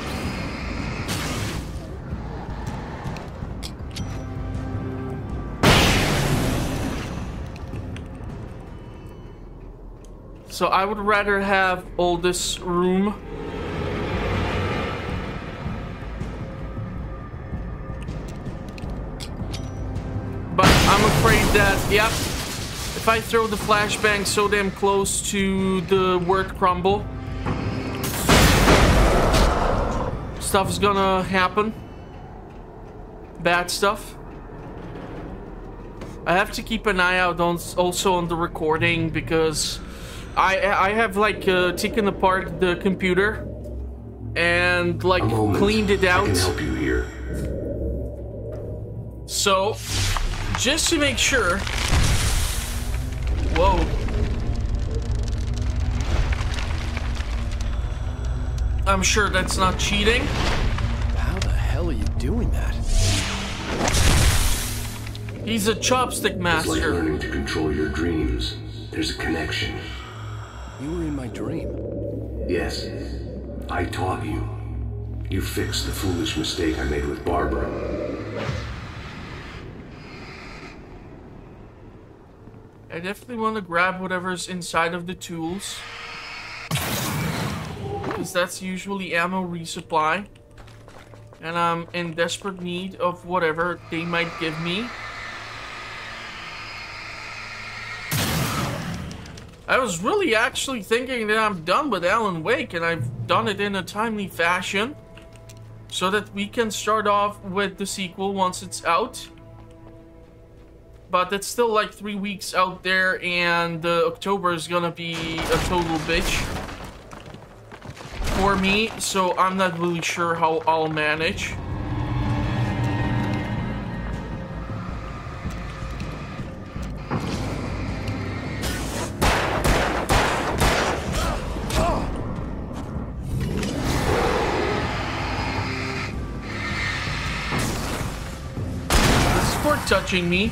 So I would rather have all this room. But I'm afraid that, yep, if I throw the flashbang so damn close to the word crumble, stuff is gonna happen. Bad stuff. I have to keep an eye out on also on the recording because I have like taken apart the computer and like cleaned it out. I can help you here. So just to make sure. Whoa. I'm sure that's not cheating. How the hell are you doing that? He's a chopstick master. It's like learning to control your dreams. There's a connection. You were in my dream. Yes. I taught you. You fixed the foolish mistake I made with Barbara. I definitely want to grab whatever's inside of the tools. Because that's usually ammo resupply. And I'm in desperate need of whatever they might give me. I was really actually thinking that I'm done with Alan Wake, and I've done it in a timely fashion. So that we can start off with the sequel once it's out. But it's still like 3 weeks out there, and October is gonna be a total bitch for me, so I'm not really sure how I'll manage. This is for touching me.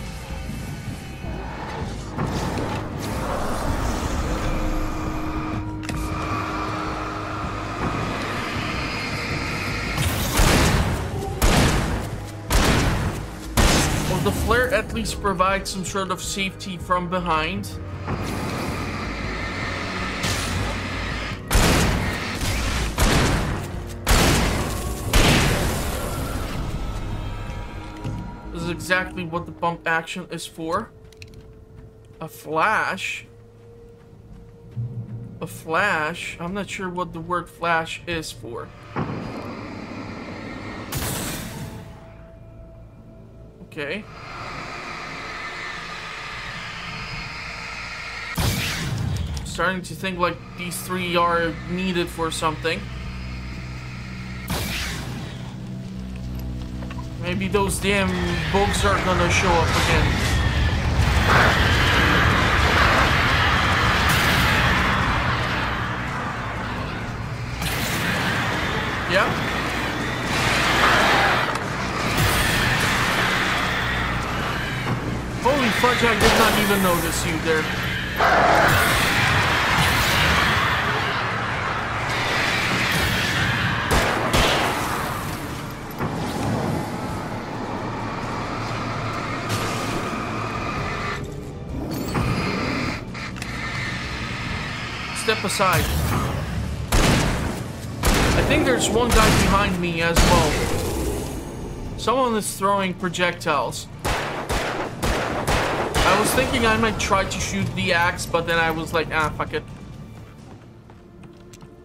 The flare at least provides some sort of safety from behind. This is exactly what the pump action is for. A flash? A flash? I'm not sure what the word flash is for. Okay. Starting to think like these three are needed for something. Maybe those damn bugs are gonna show up again. Yeah? Holy fudge, I did not even notice you there. Step aside. I think there's one guy behind me as well. Someone is throwing projectiles. I was thinking I might try to shoot the axe, but then I was like, ah, fuck it.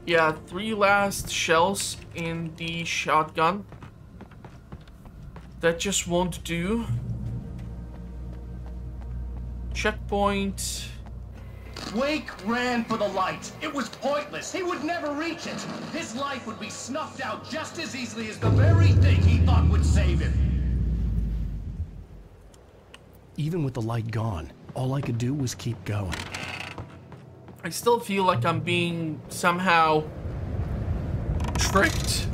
Yeah, 3 last shells in the shotgun. That just won't do. Checkpoint. Wake ran for the light. It was pointless. He would never reach it. His life would be snuffed out just as easily as the very thing he thought would save him. Even with the light gone, all I could do was keep going. I still feel like I'm being somehow tricked.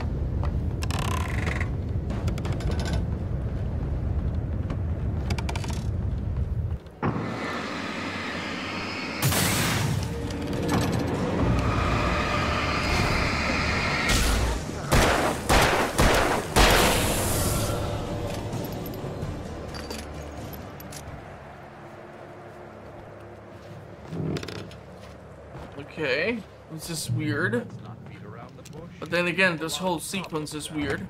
Okay, this is weird. But then again, this whole sequence is weird.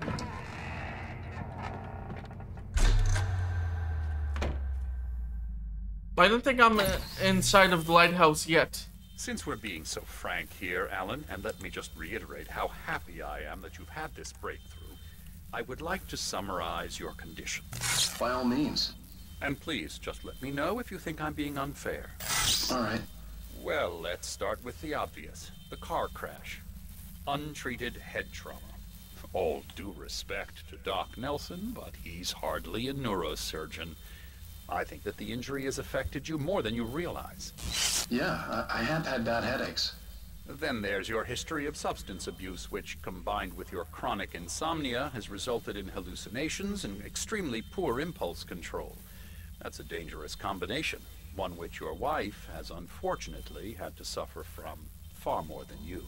I don't think I'm inside of the lighthouse yet. Since we're being so frank here, Alan, and let me just reiterate how happy I am that you've had this breakthrough, I would like to summarize your condition. By all means. And please, just let me know if you think I'm being unfair. All right. Well, let's start with the obvious. The car crash. Untreated head trauma. All due respect to Doc Nelson, but he's hardly a neurosurgeon. I think that the injury has affected you more than you realize. Yeah, I have had bad headaches. Then there's your history of substance abuse, which, combined with your chronic insomnia, has resulted in hallucinations and extremely poor impulse control. That's a dangerous combination, one which your wife has unfortunately had to suffer from far more than you.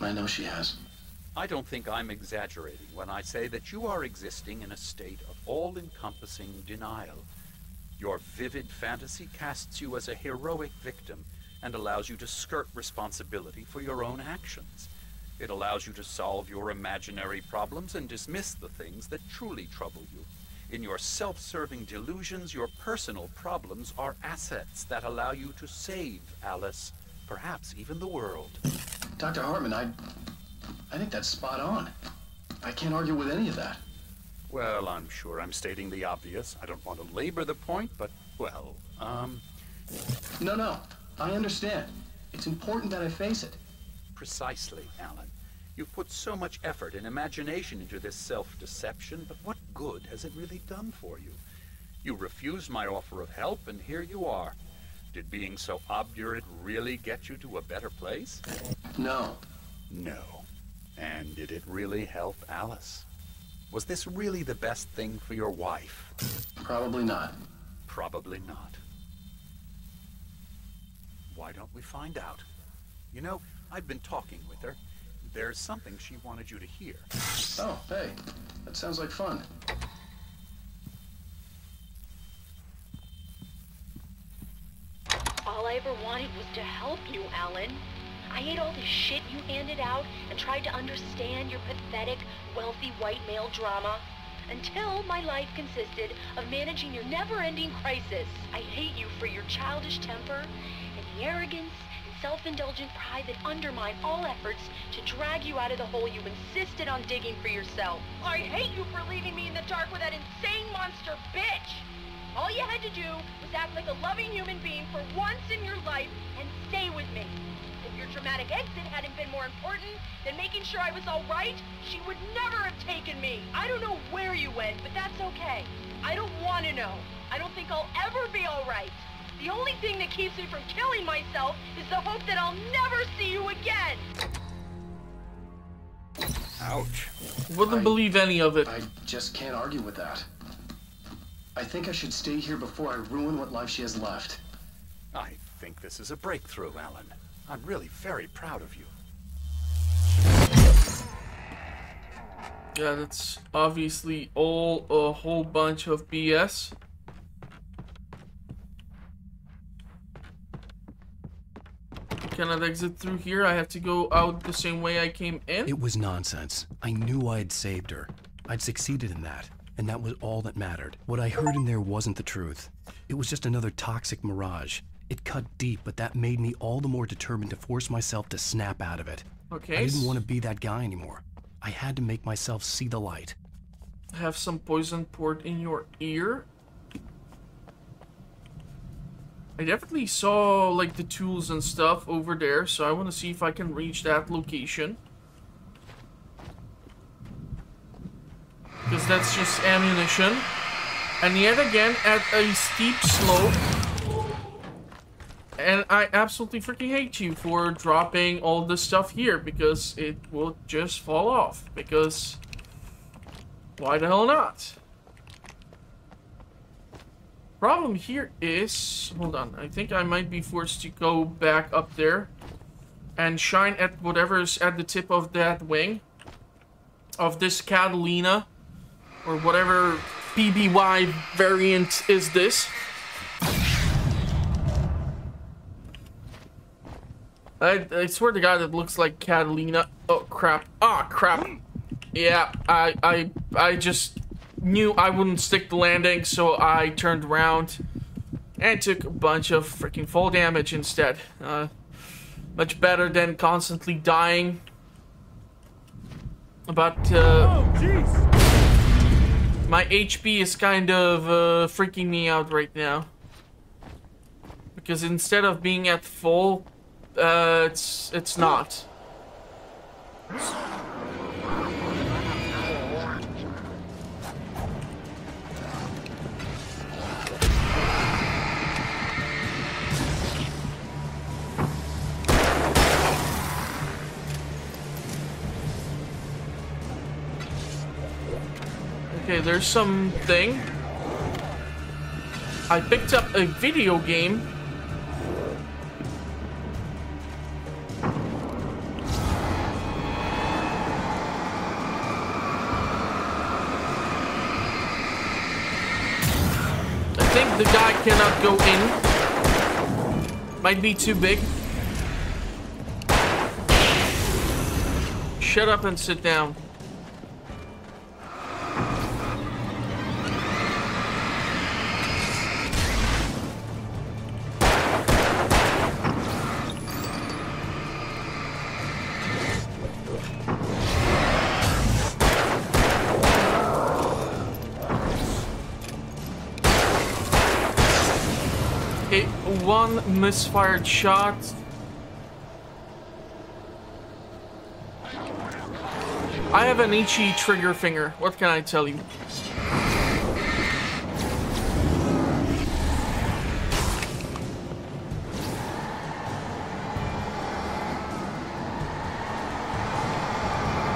I know she has. I don't think I'm exaggerating when I say that you are existing in a state of all-encompassing denial. Your vivid fantasy casts you as a heroic victim and allows you to skirt responsibility for your own actions. It allows you to solve your imaginary problems and dismiss the things that truly trouble you. In your self-serving delusions, your personal problems are assets that allow you to save Alice, perhaps even the world. Dr. Hartman, I think that's spot on. I can't argue with any of that. Well, I'm sure I'm stating the obvious. I don't want to labor the point, but, well, No, I understand. It's important that I face it. Precisely, Alan. You've put so much effort and imagination into this self-deception, but what good has it really done for you? You refused my offer of help, and here you are. Did being so obdurate really get you to a better place? No. No. And did it really help Alice? Was this really the best thing for your wife? Probably not. Probably not. Why don't we find out? You know, I've been talking with her. There's something she wanted you to hear. Oh, hey. That sounds like fun. All I ever wanted was to help you, Alan. I ate all the shit you handed out and tried to understand your pathetic, wealthy white male drama until my life consisted of managing your never-ending crisis. I hate you for your childish temper and the arrogance and self-indulgent pride that undermine all efforts to drag you out of the hole you insisted on digging for yourself. I hate you for leaving me in the dark with that insane monster bitch! All you had to do was act like a loving human being for once in your life and stay with me. If your dramatic exit hadn't been more important than making sure I was all right, she would never have taken me. I don't know where you went, but that's okay. I don't want to know. I don't think I'll ever be all right. The only thing that keeps me from killing myself is the hope that I'll never see you again. Ouch. Wouldn't believe any of it. I just can't argue with that. I think I should stay here before I ruin what life she has left. I think this is a breakthrough, Alan. I'm really very proud of you. Yeah, that's obviously all a whole bunch of BS. Cannot exit through here. I have to go out the same way I came in. It was nonsense. I knew I'd saved her. I'd succeeded in that. And that was all that mattered. What I heard in there wasn't the truth. It was just another toxic mirage. It cut deep, but that made me all the more determined to force myself to snap out of it. Okay. I didn't want to be that guy anymore. I had to make myself see the light. Have some poison poured in your ear. I definitely saw like the tools and stuff over there, so I want to see if I can reach that location. Because that's just ammunition. And yet again, at a steep slope. And I absolutely freaking hate you for dropping all this stuff here, because it will just fall off. Because why the hell not? Problem here is, hold on, I think I might be forced to go back up there and shine at whatever's at the tip of that wing of this Catalina. Or whatever PBY variant is this. I swear to God, it looks like Catalina. Oh crap! Ah crap! Yeah, I just knew I wouldn't stick the landing, so I turned around And took a bunch of freaking fall damage instead. Much better than constantly dying. But my HP is kind of freaking me out right now. Because instead of being at full, it's not. Okay, there's something. I picked up a video game. I think the guy cannot go in. Might be too big. Shut up and sit down. One misfired shot. I have an itchy trigger finger. What can I tell you?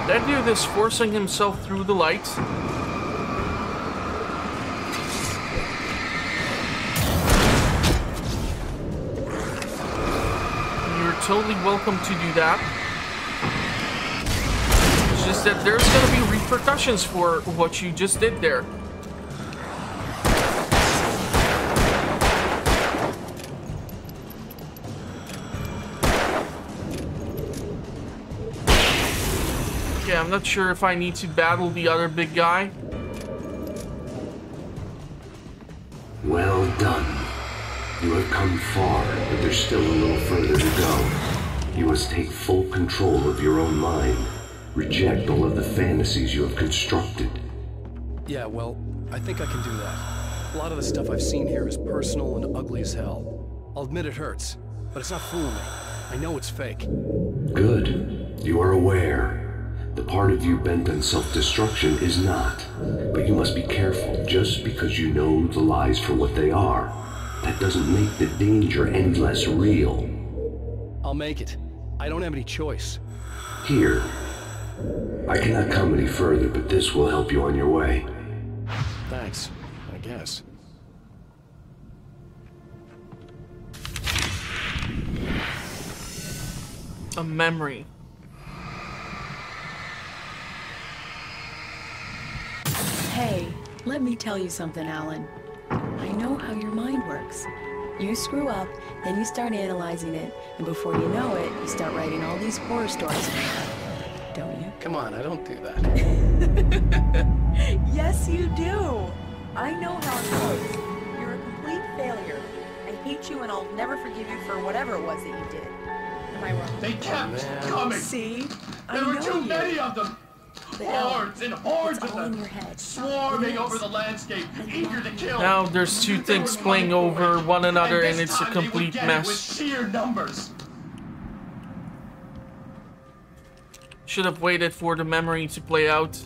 That dude is forcing himself through the light. Totally welcome to do that. It's just that there's gonna be repercussions for what you just did there. Okay, I'm not sure if I need to battle the other big guy. Well done. You have come far, but there's still a little further to go. You must take full control of your own mind. Reject all of the fantasies you have constructed. Yeah, well, I think I can do that. A lot of the stuff I've seen here is personal and ugly as hell. I'll admit it hurts, but it's not fooling me. I know it's fake. Good. You are aware. The part of you bent on self-destruction is not. But you must be careful. Just because you know the lies for what they are, that doesn't make the danger any less real. I'll make it. I don't have any choice. Here. I cannot come any further, but this will help you on your way. Thanks, I guess. A memory. Hey, let me tell you something, Alan. I know how your mind works. You screw up, then you start analyzing it, and before you know it, you start writing all these horror stories. Don't you? Come on, I don't do that. Yes, you do. I know how it goes. You're a complete failure. I hate you, and I'll never forgive you for whatever it was that you did. Am I wrong? They kept coming. See? There were too many of them. Hordes and hordes of them, swarming over the landscape, eager to kill. Now there's two things playing over one another, and it's a complete mess. With sheer numbers. Should have waited for the memory to play out.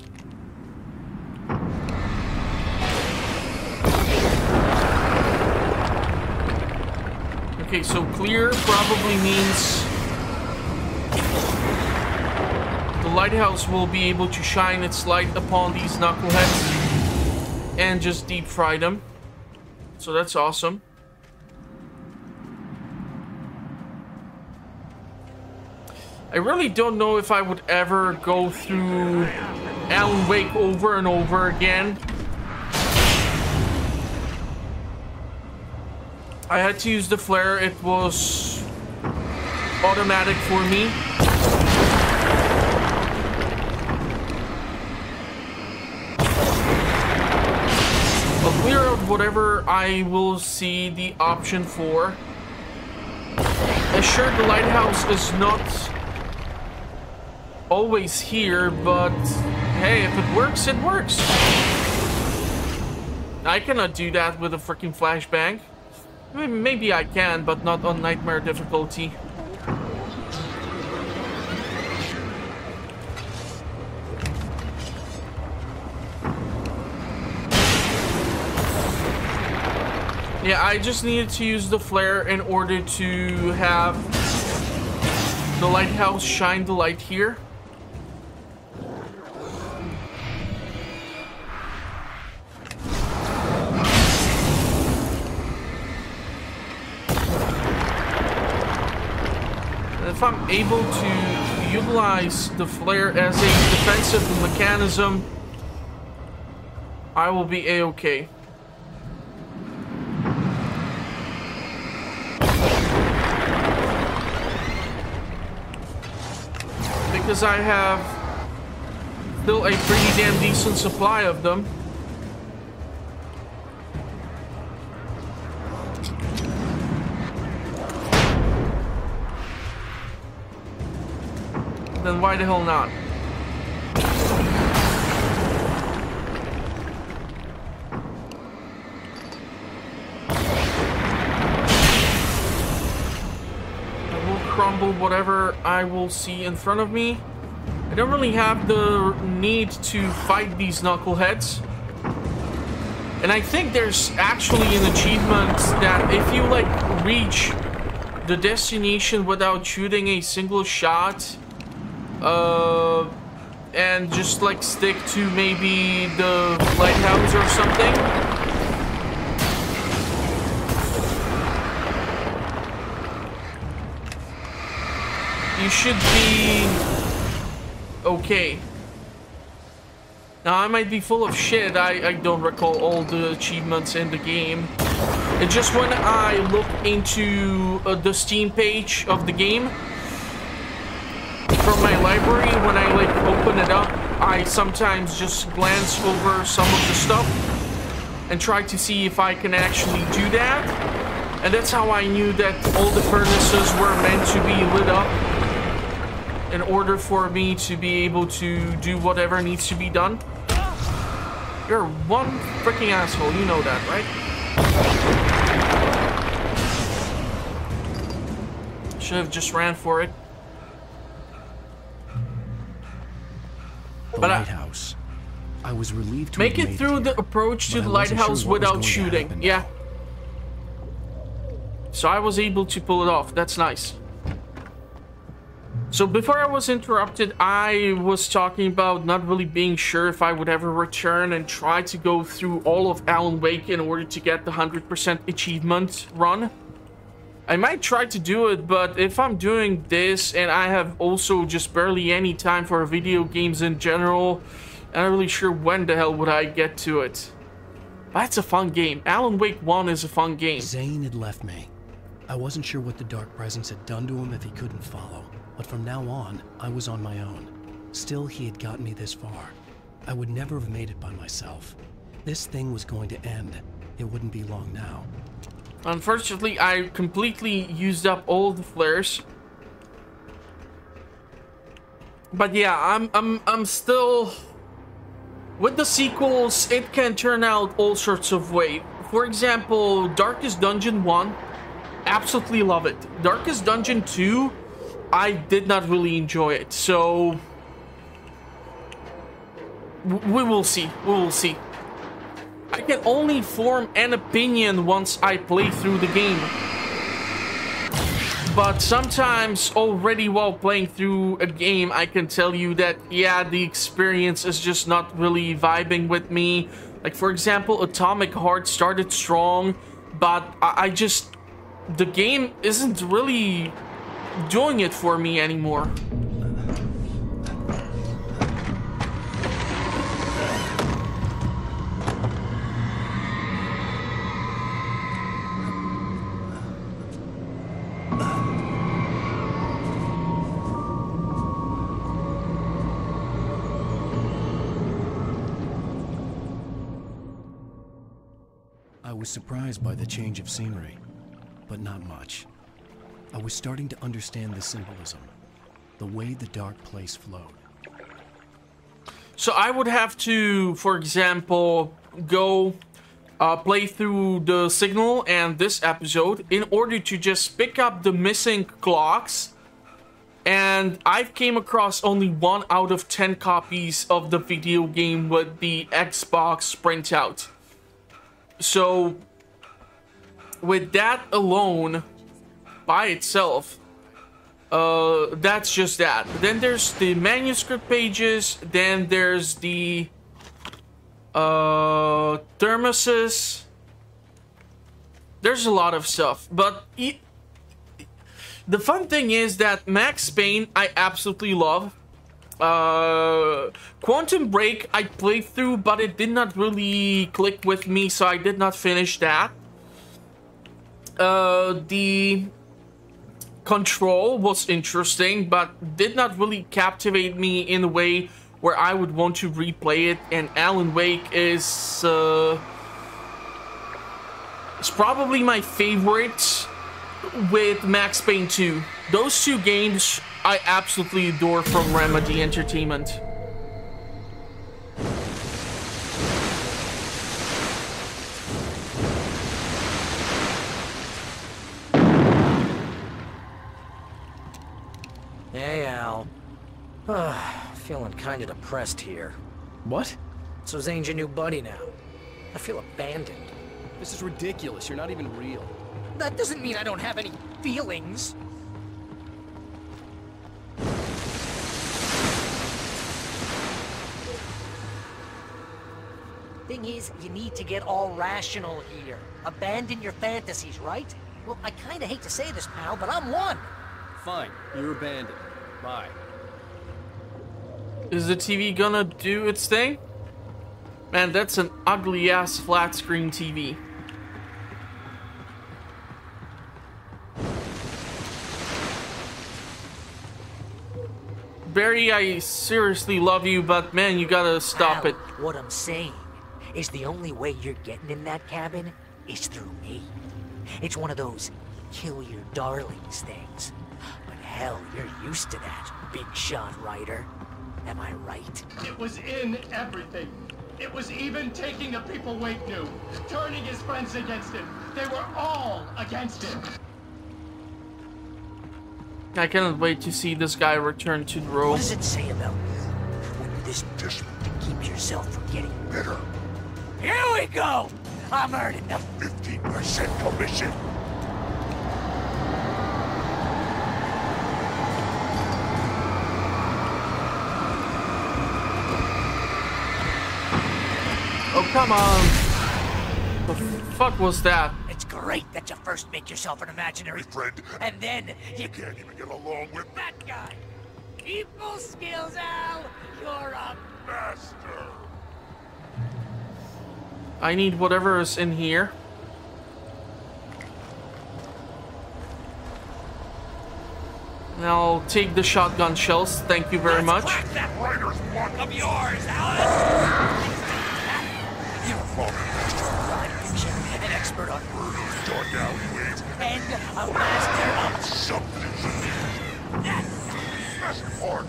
Okay, so clear probably means the lighthouse will be able to shine its light upon these knuckleheads and just deep fry them. So that's awesome. I really don't know if I would ever go through Alan Wake over and over again. I had to use the flare. It was automatic for me. I'll clear out whatever I will see the option for. Sure, the lighthouse is not always here, but hey, if it works, it works. I cannot do that with a freaking flashbang. I mean, maybe I can, but not on nightmare difficulty. Yeah, I just needed to use the flare in order to have the lighthouse shine the light here. If I'm able to utilize the flare as a defensive mechanism, I will be a-okay. Because I have still a pretty damn decent supply of them. Then why the hell not? I will crumble whatever I will see in front of me. I don't really have the need to fight these knuckleheads. And I think there's actually an achievement that if you like reach the destination without shooting a single shot, and just like stick to maybe the lighthouse or something. You should be okay. Now I might be full of shit. I don't recall all the achievements in the game. It's just when I look into the Steam page of the game from my library, when I like open it up, I sometimes just glance over some of the stuff and try to see if I can actually do that. And that's how I knew that all the furnaces were meant to be lit up in order for me to be able to do whatever needs to be done. You're one freaking asshole, you know that, right? Should have just ran for it. The lighthouse. I was relieved to make it through the approach to the lighthouse without shooting. Yeah. So I was able to pull it off. That's nice. So before I was interrupted, I was talking about not really being sure if I would ever return and try to go through all of Alan Wake in order to get the 100% achievement run. I might try to do it, but if I'm doing this and I have also just barely any time for video games in general, I'm not really sure when the hell would I get to it. That's a fun game. Alan Wake 1 is a fun game. Zane had left me. I wasn't sure what the Dark Presence had done to him if he couldn't follow, but from now on, I was on my own. Still, he had gotten me this far. I would never have made it by myself. This thing was going to end. It wouldn't be long now. Unfortunately, I completely used up all the flares. But yeah, I'm still with the sequels. It can turn out all sorts of ways. For example, Darkest Dungeon 1, absolutely love it. Darkest Dungeon 2, I did not really enjoy it. So we will see. We will see. I can only form an opinion once I play through the game. But sometimes already while playing through a game, I can tell you that, yeah, the experience is just not really vibing with me. Like, for example, Atomic Heart started strong, but I just... the game isn't really doing it for me anymore. was surprised by the change of scenery, but not much. I was starting to understand the symbolism, the way the dark place flowed. So I would have to, for example, go play through the signal and this episode in order to just pick up the missing clocks. And I've came across only 1 out of 10 copies of the video game with the Xbox printout. So with that alone, by itself, that's just that. Then there's the manuscript pages, then there's the thermoses. There's a lot of stuff, but the fun thing is that Max Payne I absolutely love. Quantum Break I played through, but it did not really click with me, so I did not finish that. The Control was interesting, but did not really captivate me in a way where I would want to replay it. And Alan Wake is probably my favorite with Max Payne 2. Those two games I absolutely adore from Remedy Entertainment. Hey, Al. Feeling kind of depressed here. What? So Zane's your new buddy now. I feel abandoned. This is ridiculous. You're not even real. That doesn't mean I don't have any feelings. Thing is, you need to get all rational here. Abandon your fantasies, right? Well, I kinda hate to say this, pal, but I'm one. Fine. You're abandoned. Bye. Is the TV gonna do its thing? Man, that's an ugly ass flat screen TV. Barry, I seriously love you, but man, you gotta stop Al, it. What I'm saying is the only way you're getting in that cabin is through me. It's one of those kill your darlings things. But hell, you're used to that, big shot writer. Am I right? It was in everything. It was even taking the people Wake knew, turning his friends against him. They were all against him. I cannot wait to see this guy return to the role. What does it say about when you're this desperate to keep yourself from getting bitter? Here we go! I'm earning the 15% commission. Oh, come on. The fuck was that? It's great that you first make yourself an imaginary friend, and then you can't even get along with that guy. People skills, Al. You're a master. I need whatever is in here. And I'll take the shotgun shells. Thank you very much. Crack that writer's block of yours, Alan! You're an expert on dark alleyways and a master of something. That's hard.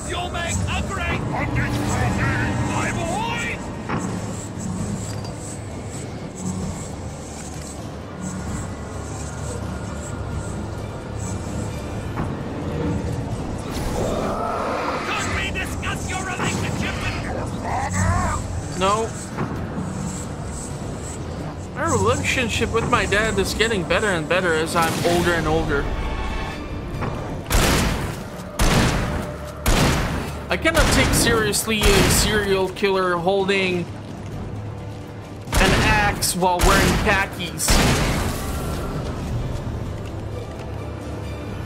You'll make a great hunting trophy, my boy! Could we discuss your relationship with your father? No. My relationship with my dad is getting better and better as I'm older and older. I cannot take seriously a serial killer holding an axe while wearing khakis.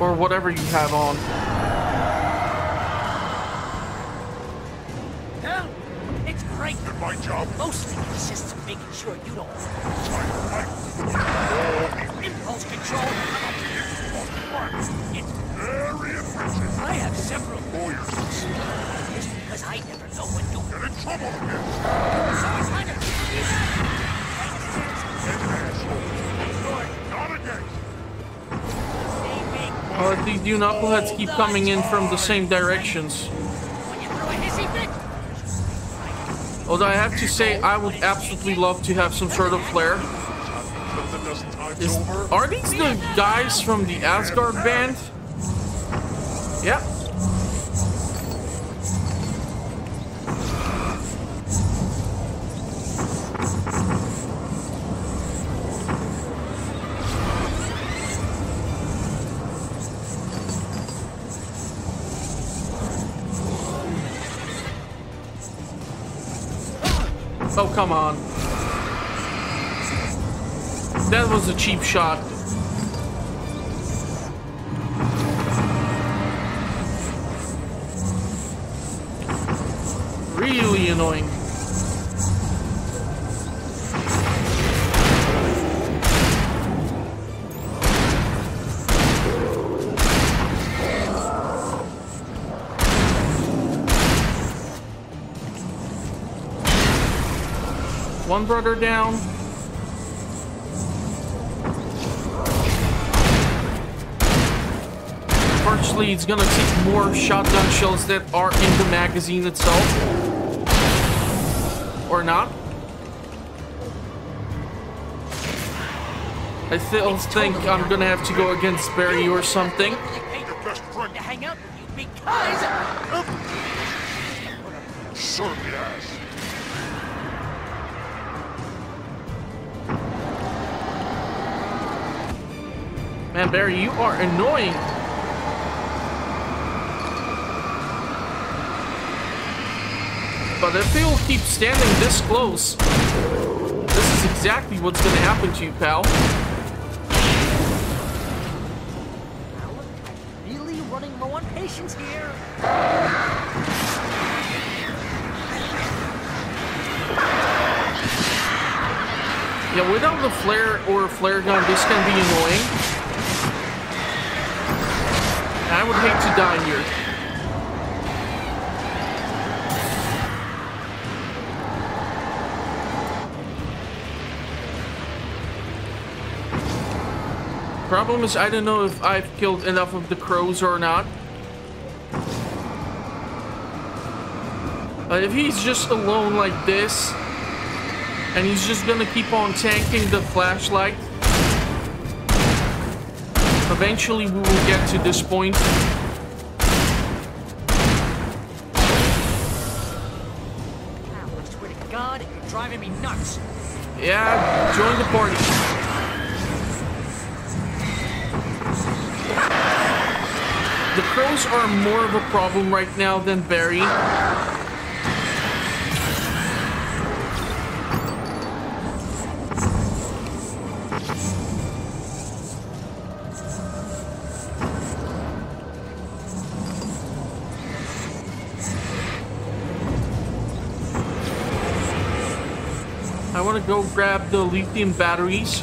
Or whatever you have on. Hell, it's great. It might Mostly consists of making sure you don't. Impulse control. It's very efficient. I have several lawyers. Just because I never know when you'll get in trouble again. So I kind of do this. Not again. These knuckleheads keep coming in from the same directions. Although I have to say, I would absolutely love to have some sort of flare. Are these the guys from the Asgard band? Yeah. Oh, come on. That was a cheap shot. Really annoying. One brother down. Unfortunately, it's gonna take more shotgun shells that are in the magazine itself. Or not. I still think I'm gonna have to go against Barry or something. To hang out with you because certainly has. Man, Barry, you are annoying. But if he'll keep standing this close, this is exactly what's gonna happen to you, pal. Really running low on patience here. Yeah, without the flare or flare gun, this can be annoying. I would hate to die here. Problem is, I don't know if I've killed enough of the crows or not. If he's just alone like this, and he's just gonna keep on tanking the flashlight, eventually we will get to this point. I swear to God, you're driving me nuts. Yeah, join the party. The crows are more of a problem right now than Barry. I want to go grab the lithium batteries.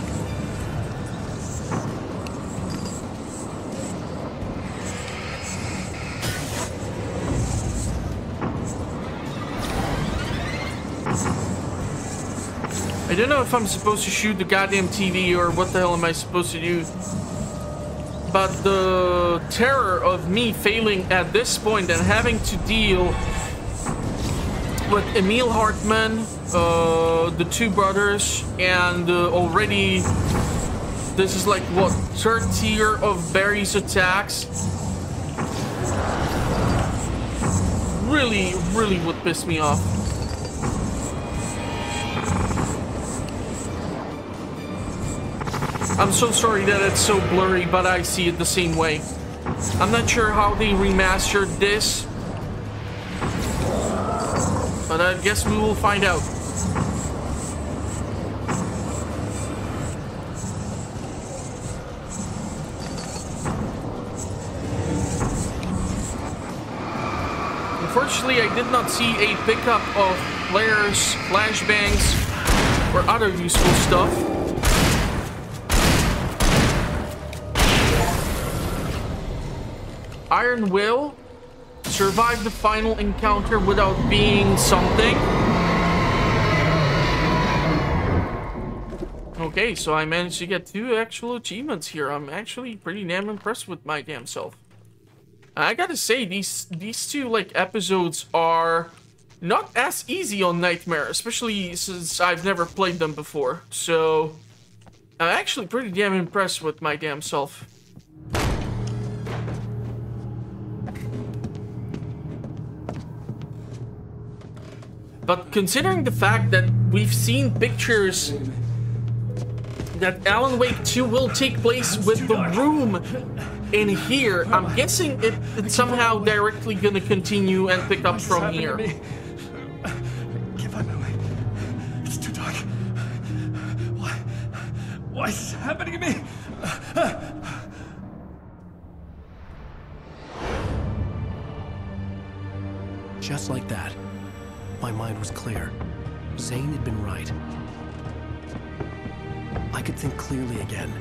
I don't know if I'm supposed to shoot the goddamn TV or what the hell am I supposed to do. But the terror of me failing at this point and having to deal with Emil Hartman, the two brothers, and already this is like what, third tier of Barry's attacks. Really would piss me off. I'm so sorry that it's so blurry, but I see it the same way. I'm not sure how they remastered this, but I guess we will find out. Unfortunately, I did not see a pickup of flares, flashbangs, or other useful stuff. Iron Will survived the final encounter without being something. Okay, so I managed to get 2 actual achievements here. I'm actually pretty damn impressed with my damn self. I gotta say, these 2 like episodes are not as easy on Nightmare, especially since I've never played them before. So I'm actually pretty damn impressed with my damn self. But considering the fact that we've seen pictures that Alan Wake 2 will take place with the room in here, I'm guessing it's somehow directly gonna continue and pick up from here. I can't find my way. It's too dark. Why is this happening to me? Just like that, my mind was clear. Zane had been right. I could think clearly again.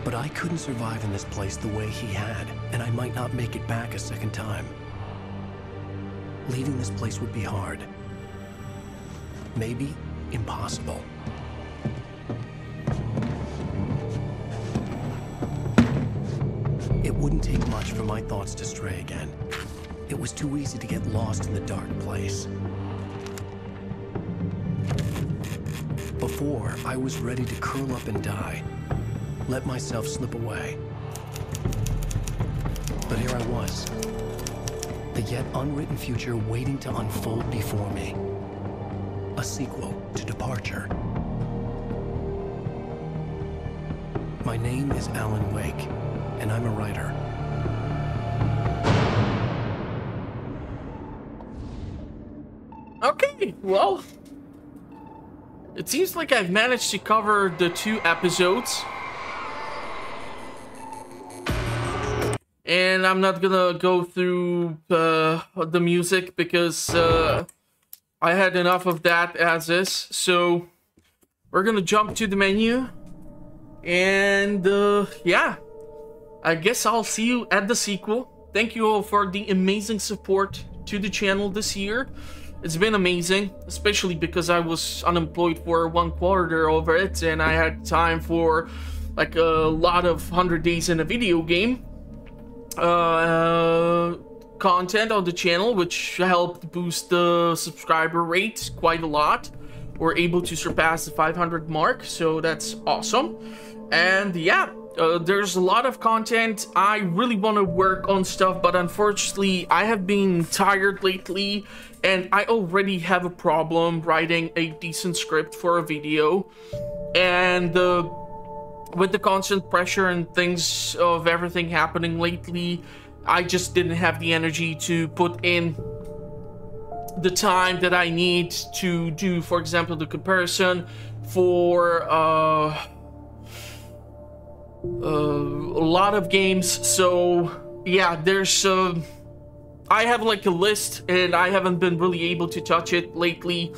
But I couldn't survive in this place the way he had, and I might not make it back a second time. Leaving this place would be hard. Maybe impossible. It wouldn't take much for my thoughts to stray again. It was too easy to get lost in the dark place. Before, I was ready to curl up and die. Let myself slip away. But here I was. The yet unwritten future waiting to unfold before me. A sequel to Departure. My name is Alan Wake, and I'm a writer. Okay, well, it seems like I've managed to cover the 2 episodes. And I'm not gonna go through the music because I had enough of that as is. So we're gonna jump to the menu. And yeah, I guess I'll see you at the sequel. Thank you all for the amazing support to the channel this year. It's been amazing, especially because I was unemployed for 1 quarter of it, and I had time for like a lot of 100 days in a video game content on the channel, which helped boost the subscriber rate quite a lot. We're able to surpass the 500 mark, so that's awesome. And yeah, there's a lot of content. I really want to work on stuff, but unfortunately I have been tired lately, and I already have a problem writing a decent script for a video. And with the constant pressure and things of everything happening lately, I just didn't have the energy to put in the time that I need to do, for example, the comparison for a lot of games. So yeah, there's I have like a list, and I haven't been really able to touch it lately,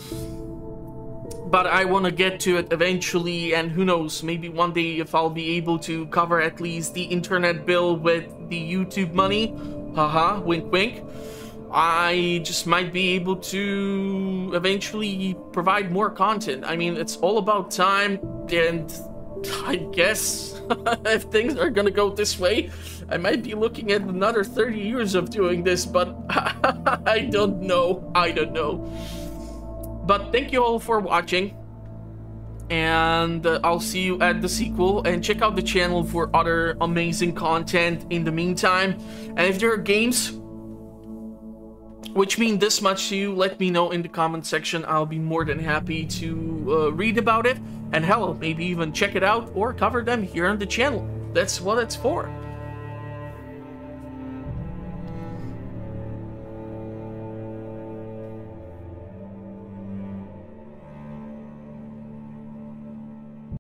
but I want to get to it eventually. And who knows, maybe one day if I'll be able to cover at least the internet bill with the YouTube money, haha, wink wink, I just might be able to eventually provide more content. I mean, it's all about time, and I guess if things are gonna go this way, I might be looking at another 30 years of doing this, but I don't know. But thank you all for watching, and I'll see you at the sequel, and check out the channel for other amazing content in the meantime. And if there are games which mean this much to you, let me know in the comment section. I'll be more than happy to read about it, and hell, maybe even check it out or cover them here on the channel. That's what it's for.